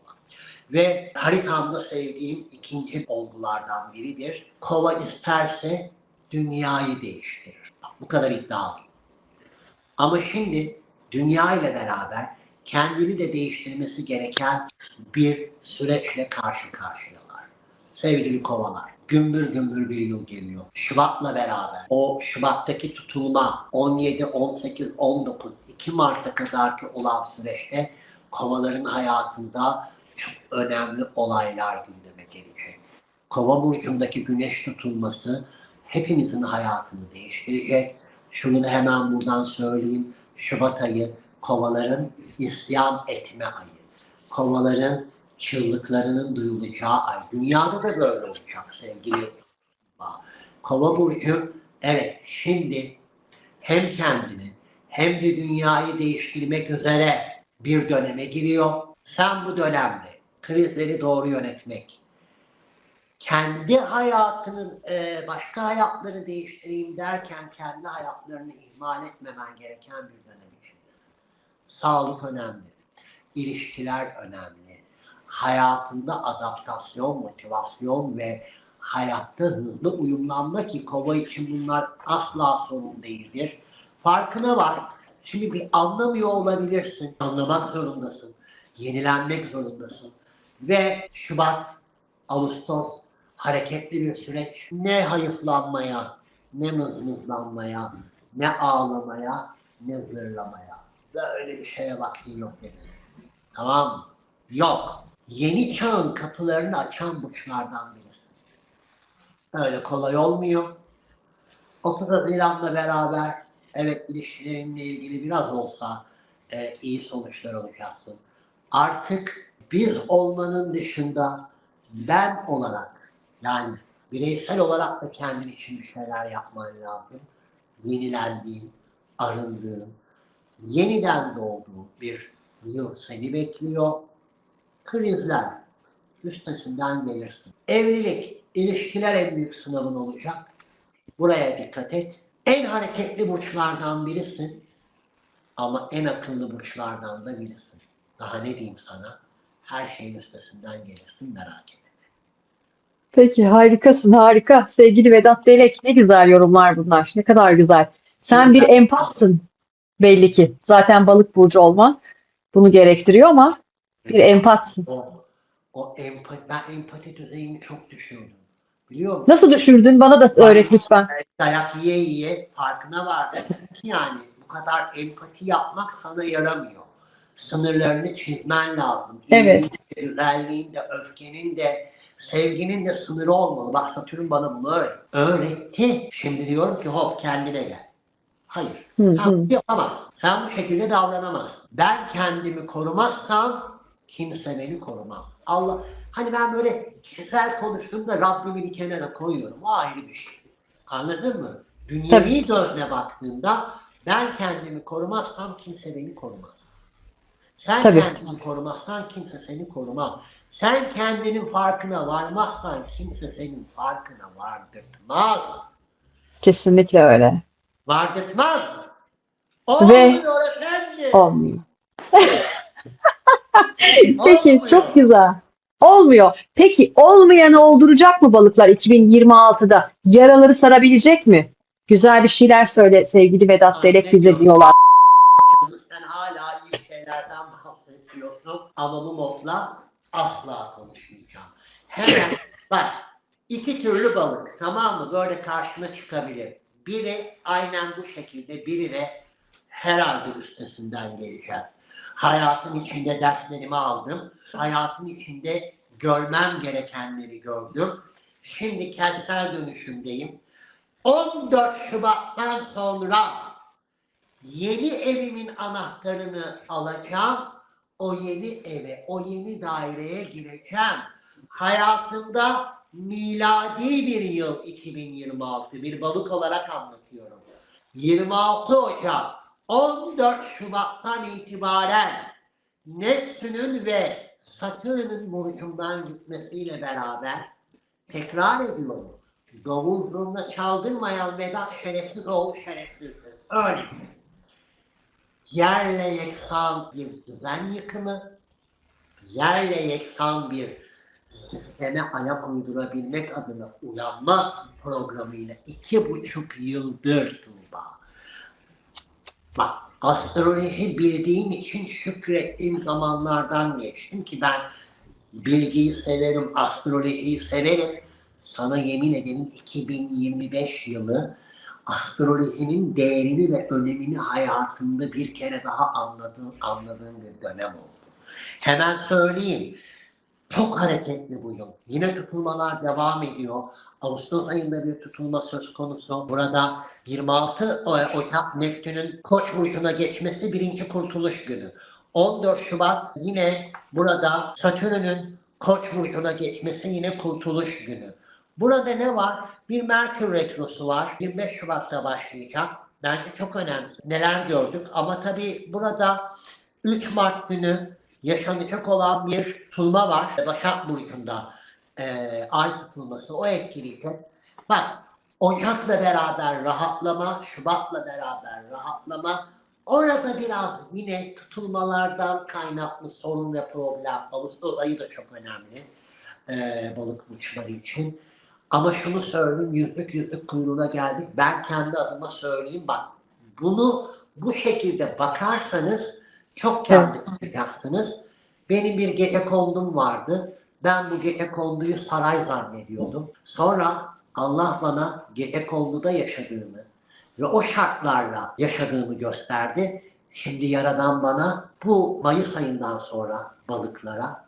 S1: Ve haritamda sevdiğim ikinci olgulardan biridir. Kova isterse dünyayı değiştirir. Bak, bu kadar iddialıyım. Ama şimdi dünya ile beraber kendini de değiştirmesi gereken bir süreçle karşı karşıyalar. Sevgili kovalar, gümbür gümbür bir yıl geliyor. Şubat'la beraber o Şubat'taki tutulma 17, 18, 19, 2 Mart'a kadarki olan süreçte kovaların hayatında çok önemli olaylar gündeme gelecek. Kova burcundaki güneş tutulması hepimizin hayatını değiştirecek. Şunu da hemen buradan söyleyeyim. Şubat ayı kovaların isyan etme ayı. Kovaların çığlıklarının duyulacağı ay. Dünyada da böyle olacak sevgili Kova burcu. Evet, şimdi hem kendini hem de dünyayı değiştirmek üzere bir döneme giriyor. Sen bu dönemde krizleri doğru yönetmek, kendi hayatının başka hayatları değiştireyim derken kendi hayatlarını ihmal etmemen gereken bir dönem içinde. Sağlık önemli, ilişkiler önemli, hayatında adaptasyon, motivasyon ve hayatta hızlı uyumlanma ki kova için bunlar asla sorun değildir. Farkına var. Şimdi bir anlamıyor olabilirsin. Anlamak zorundasın. Yenilenmek zorundasın. Ve Şubat, Ağustos hareketli bir süreç. Ne hayıflanmaya, ne mızmızlanmaya, ne ağlamaya, ne zırlamaya. Böyle bir şeye vaktin yok benim. Tamam mı? Yok. Yeni çağın kapılarını açan burçlardan birisi. Öyle kolay olmuyor. 30 Haziran'la beraber evet ilişkilerinle ilgili biraz olsa iyi sonuçlar alacaksın. Artık bir olmanın dışında ben olarak yani bireysel olarak da kendin için bir şeyler yapman lazım. Yenilendiğin, arındığın, yeniden doğduğun bir yıl seni bekliyor. Krizler, üstesinden gelirsin. Evlilik, ilişkiler en büyük sınavın olacak. Buraya dikkat et. En hareketli burçlardan birisin ama en akıllı burçlardan da birisin. Daha ne diyeyim sana? Her şeyin üstesinden gelirsin, merak etme.
S2: Peki harikasın harika. Sevgili Vedat Delek ne güzel yorumlar bunlar. Ne kadar güzel. Sen bir empatsın belli ki. Zaten balık burcu olman bunu gerektiriyor ama bir empatsın.
S1: O empati, ben empati düzeyini çok düşürdüm. Biliyor musun?
S2: Nasıl düşürdün? Bana da öğret lütfen.
S1: Dayak yiye yiye farkına vardım. Yani bu kadar empati yapmak sana yaramıyor. Sınırlarını çizmen lazım.
S2: Evet.
S1: İyiliğin de, güzelliğin de, öfkenin de, sevginin de sınırı olmalı. Bak Satürn bana bunu öğretti. Şimdi diyorum ki hop kendine gel. Hayır.
S2: Hı
S1: Sen
S2: hı.
S1: bunu yapamazsın. Sen bu şekilde davranamazsın. Ben kendimi korumazsam kimse beni korumaz. Allah, hani ben böyle kişisel konuştuğumda Rabbimi bir kenara koyuyorum. O ayrı bir şey. Anladın mı? Dünyevi gözle baktığımda ben kendimi korumazsam kimse beni korumaz. Sen
S2: Tabii.
S1: kendini korumazsan kimse seni korumaz. Sen kendinin farkına varmazsan kimse senin farkına vardırtmaz.
S2: Kesinlikle öyle.
S1: Vardırtmaz.
S2: Ve
S1: Olmuyor efendim.
S2: olmuyor. Peki
S1: Olmuyor.
S2: çok güzel. Olmuyor. Peki olmayanı olduracak mı balıklar 2026'da? Yaraları sarabilecek mi? Güzel bir şeyler söyle sevgili Vedat
S1: Ay
S2: Delek
S1: ne
S2: bize
S1: diyorsun?
S2: diyorlar.
S1: Sen hala iyi şeylerden bahsediyorsun ama bu modla asla konuşmayacağım. Hemen bak iki türlü balık tamam mı böyle karşına çıkabilir. Biri aynen bu şekilde biri de herhalde üstesinden geleceğiz. Hayatın içinde derslerimi aldım. Hayatın içinde görmem gerekenleri gördüm. Şimdi kentsel dönüşümdeyim. 14 Şubat'tan sonra yeni evimin anahtarını alacağım. O yeni eve, o yeni daireye gireceğim. Hayatımda miladi bir yıl 2026, bir balık olarak anlatıyorum. 26 Ocak 14 Şubat'tan itibaren Neptün'ün ve Satürn'ün burcundan gitmesiyle beraber tekrar ediyorum. Davul zurna çaldırmayan Vedat şerefsiz oğlu şerefsizdir. Öyle. Yerle yeksan bir düzen yıkımı, yerle yeksan bir sisteme ayak uydurabilmek adına uyanma programıyla 2,5 yıldır Tuğba. Bak, astroloji bildiğim için şükrettiğim zamanlardan geçtim ki ben bilgiyi severim, astrolojiyi severim. Sana yemin ederim 2025 yılı astrolojinin değerini ve önemini hayatımda bir kere daha anladığım bir dönem oldu. Hemen söyleyeyim. Çok hareketli bu yıl. Yine tutulmalar devam ediyor. Ağustos ayında bir tutulma söz konusu. Burada 26 Ocak Neptün'ün Koç burcuna geçmesi birinci kurtuluş günü. 14 Şubat yine burada Satürn'ün Koç burcuna geçmesi yine kurtuluş günü. Burada ne var? Bir Merkür retrosu var. 25 Şubat'ta başlayacak. Bence çok önemli. Neler gördük ama tabii burada 3 Mart günü yaşanacak olan bir tutulma var. Başak Burcu'nda ay tutulması o etkileyecek. Bak, Ocak'la beraber rahatlama, Şubat'la beraber rahatlama. Orada biraz yine tutulmalardan kaynaklı sorun ve problem. Ağustos ayı da çok önemli balık burçları için. Ama şunu söyleyeyim, yüzlük kuyruğuna geldik. Ben kendi adıma söyleyeyim, bak bunu bu şekilde bakarsanız çok kendi yapacaksınız. Benim bir gecekondum vardı. Ben bu gecekonduyu saray zannediyordum. Sonra Allah bana gecekonduda yaşadığımı ve o şartlarla yaşadığımı gösterdi. Şimdi Yaradan bana bu Mayıs ayından sonra balıklara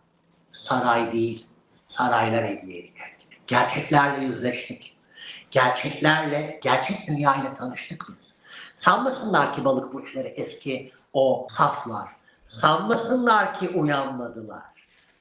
S1: saray değil, saraylar hediye edecek. Gerçeklerle yüzleştik. Gerçeklerle, gerçek dünyayla tanıştık biz. Sanmasınlar ki balık burçları eski o saflar. Sanmasınlar ki uyanmadılar.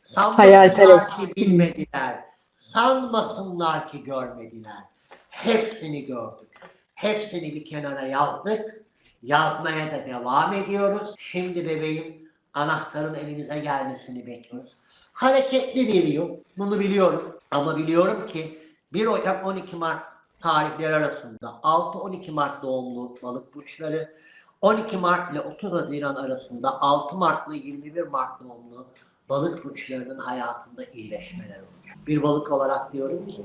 S1: Sanmasınlar ki bilmediler. Sanmasınlar ki görmediler. Hepsini gördük. Hepsini bir kenara yazdık. Yazmaya da devam ediyoruz. Şimdi bebeğim anahtarın elimize gelmesini bekliyoruz. Hareketli bir yıl. Bunu biliyorum. Ama biliyorum ki 1 Ocak 12 Mart tarihleri arasında 6-12 Mart doğumlu balık burçları, 12 Mart ile 30 Haziran arasında 6 Mart ile 21 Mart doğumlu balık burçlarının hayatında iyileşmeler olacak. Bir balık olarak diyorum ki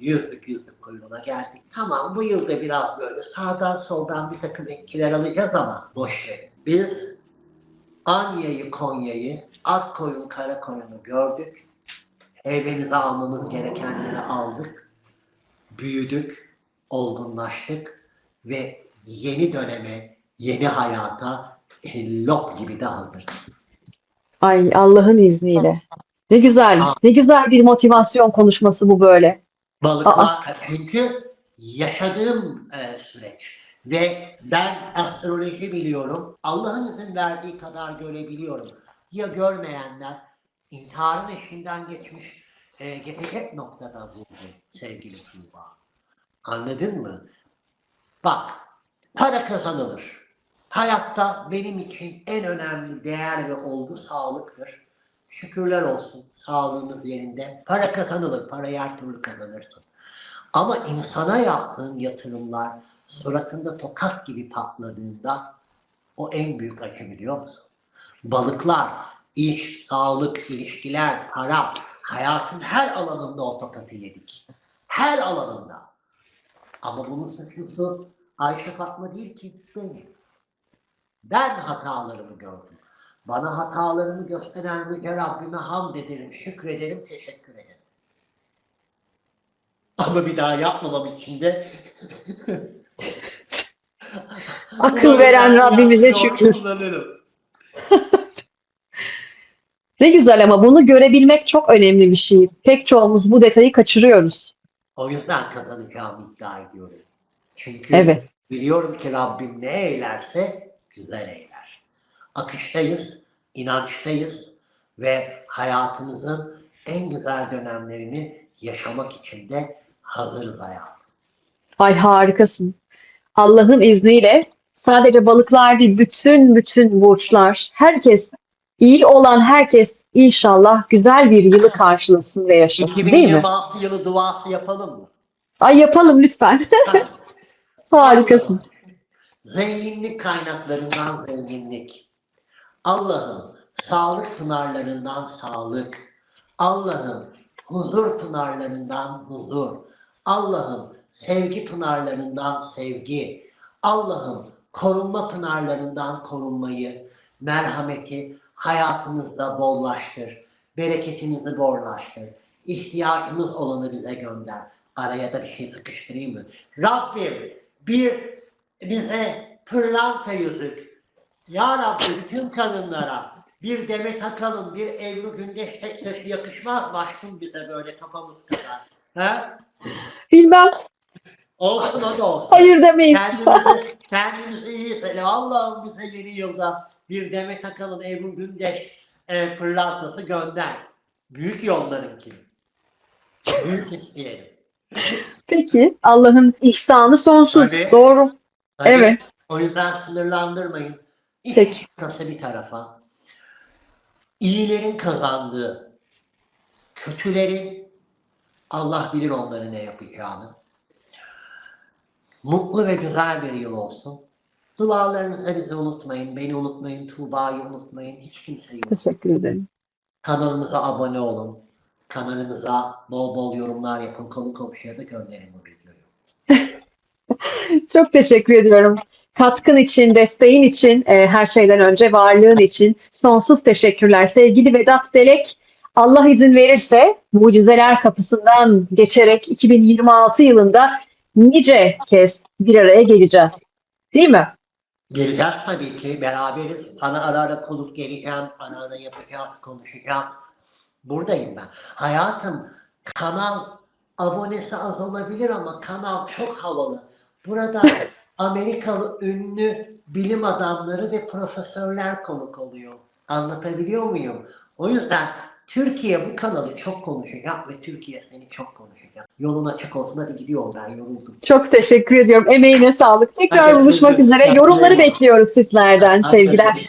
S1: yüzlük kuyruğuna geldik. Tamam, bu yılda biraz böyle sağdan soldan bir takım etkiler alacağız ama boş verin. Biz Anya'yı, Konya'yı, Akkoyun, Karakoyun'u gördük. Evimize almamız gerekenleri aldık. Büyüdük, olgunlaştık ve yeni döneme, yeni hayata lop gibi de hazırız.
S2: Ay Allah'ın izniyle. Ne güzel, ne güzel bir motivasyon konuşması bu böyle.
S1: Balıklar çünkü yaşadığım süreç ve ben astroloji biliyorum. Allah'ın izin verdiği kadar görebiliyorum. Ya görmeyenler intiharın eşiğinden geçecek noktada buldu sevgili Tuğba. Anladın mı? Bak, para kazanılır. Hayatta benim için en önemli değer ve olgu sağlıktır. Şükürler olsun sağlığımız yerinde. Para kazanılır, parayı her türlü kazanırsın. Ama insana yaptığın yatırımlar suratında tokat gibi patladığında o en büyük acı, biliyor musun? Balıklar, iş, sağlık, ilişkiler, para, hayatın her alanında o tokatı yedik. Her alanında. Ama bunun suçlusu Ayşe Fatma değil ki, benim. Ben hatalarımı gördüm. Bana hatalarımı gösteren Yüce Rabbime hamd ederim, şükrederim, teşekkür ederim. Ama bir daha yapmamam için de
S2: akıl veren Rabbimize şükür. Ne güzel, ama bunu görebilmek çok önemli bir şey. Pek çoğumuz bu detayı kaçırıyoruz.
S1: O yüzden kazanacağımı iddia ediyorum. Çünkü biliyorum ki Rabbim ne eylerse güzel eyler. Akıştayız, inançtayız ve hayatımızın en güzel dönemlerini yaşamak için de hazırız hayatım.
S2: Ay harikasın. Allah'ın izniyle sadece balıklar değil, bütün burçlar, herkes, iyi olan herkes inşallah güzel bir yılı karşılasın ve yaşasın, değil mi?
S1: 2026 yılı duası yapalım mı?
S2: Ay yapalım lütfen.
S1: Hadi.
S2: Harikasın.
S1: Allah'ım zenginlik kaynaklarından zenginlik. Allah'ım sağlık pınarlarından sağlık. Allah'ım huzur pınarlarından huzur. Allah'ım sevgi pınarlarından sevgi. Allah'ım korunma pınarlarından korunmayı, merhameti hayatımızda bollaştır. Bereketimizi bollaştır. İhtiyacımız olanı bize gönder. Araya da bir şey sıkıştırayım mı? Rabbim bize pırlanta yüzük. Ya Rabbi bütün kadınlara bir Demet Akalın, bir Ebru Gündeş tek taşı yakışmaz mı aşkım bize böyle kafamız kadar? He?
S2: Bilmem,
S1: Olsun o da olsun.
S2: hayır demeyiz.
S1: Kendimizi iyi hissedelim. Allah'ım bize yeni yılda bir Demet Akalın, Ebru Gündeş pırlantası gönder. Büyük yollarınki. Büyük isteyelim.
S2: Peki, Allah'ın ihsanı sonsuz.
S1: Tabii.
S2: Doğru.
S1: Tabii,
S2: Evet.
S1: o yüzden sınırlandırmayın.
S2: Peki.
S1: İş şakası bir tarafa. İyilerin kazandığı, kötülerin Allah bilir onların ne yapacağını. Mutlu ve güzel bir yıl olsun. Dualarınızı bizi unutmayın. Beni unutmayın. Tuğba'yı unutmayın. Hiç kimseyi unutmayın.
S2: Teşekkür ederim.
S1: Kanalımıza abone olun. Kanalımıza bol bol yorumlar yapın. Konu komşuya da gönderin bu videoyu.
S2: Çok teşekkür ediyorum. Katkın için, desteğin için, her şeyden önce varlığın için sonsuz teşekkürler. Sevgili Vedat Delek, Allah izin verirse mucizeler kapısından geçerek 2026 yılında nice kez bir araya geleceğiz. Değil mi?
S1: Geleceğiz tabii ki. Beraberiz. Sana ara ara konuk geleceğim. Ara ara yapacağız, konuşacağız. Buradayım ben. Hayatım, kanal abonesi az olabilir ama kanal çok havalı. Burada Amerikalı ünlü bilim adamları ve profesörler konuk oluyor. Anlatabiliyor muyum? O yüzden Türkiye bu kanalı çok konuşacak ve Türkiye seni çok konuşacak. Yolun açık olsun. Hadi gidiyorum, ben yoruldum.
S2: Çok teşekkür ediyorum. Emeğine sağlık. Tekrar
S1: Hadi,
S2: buluşmak
S1: görüşürüz.
S2: üzere. Yorumları bekliyoruz sizlerden.
S1: Hadi,
S2: Sevgiler.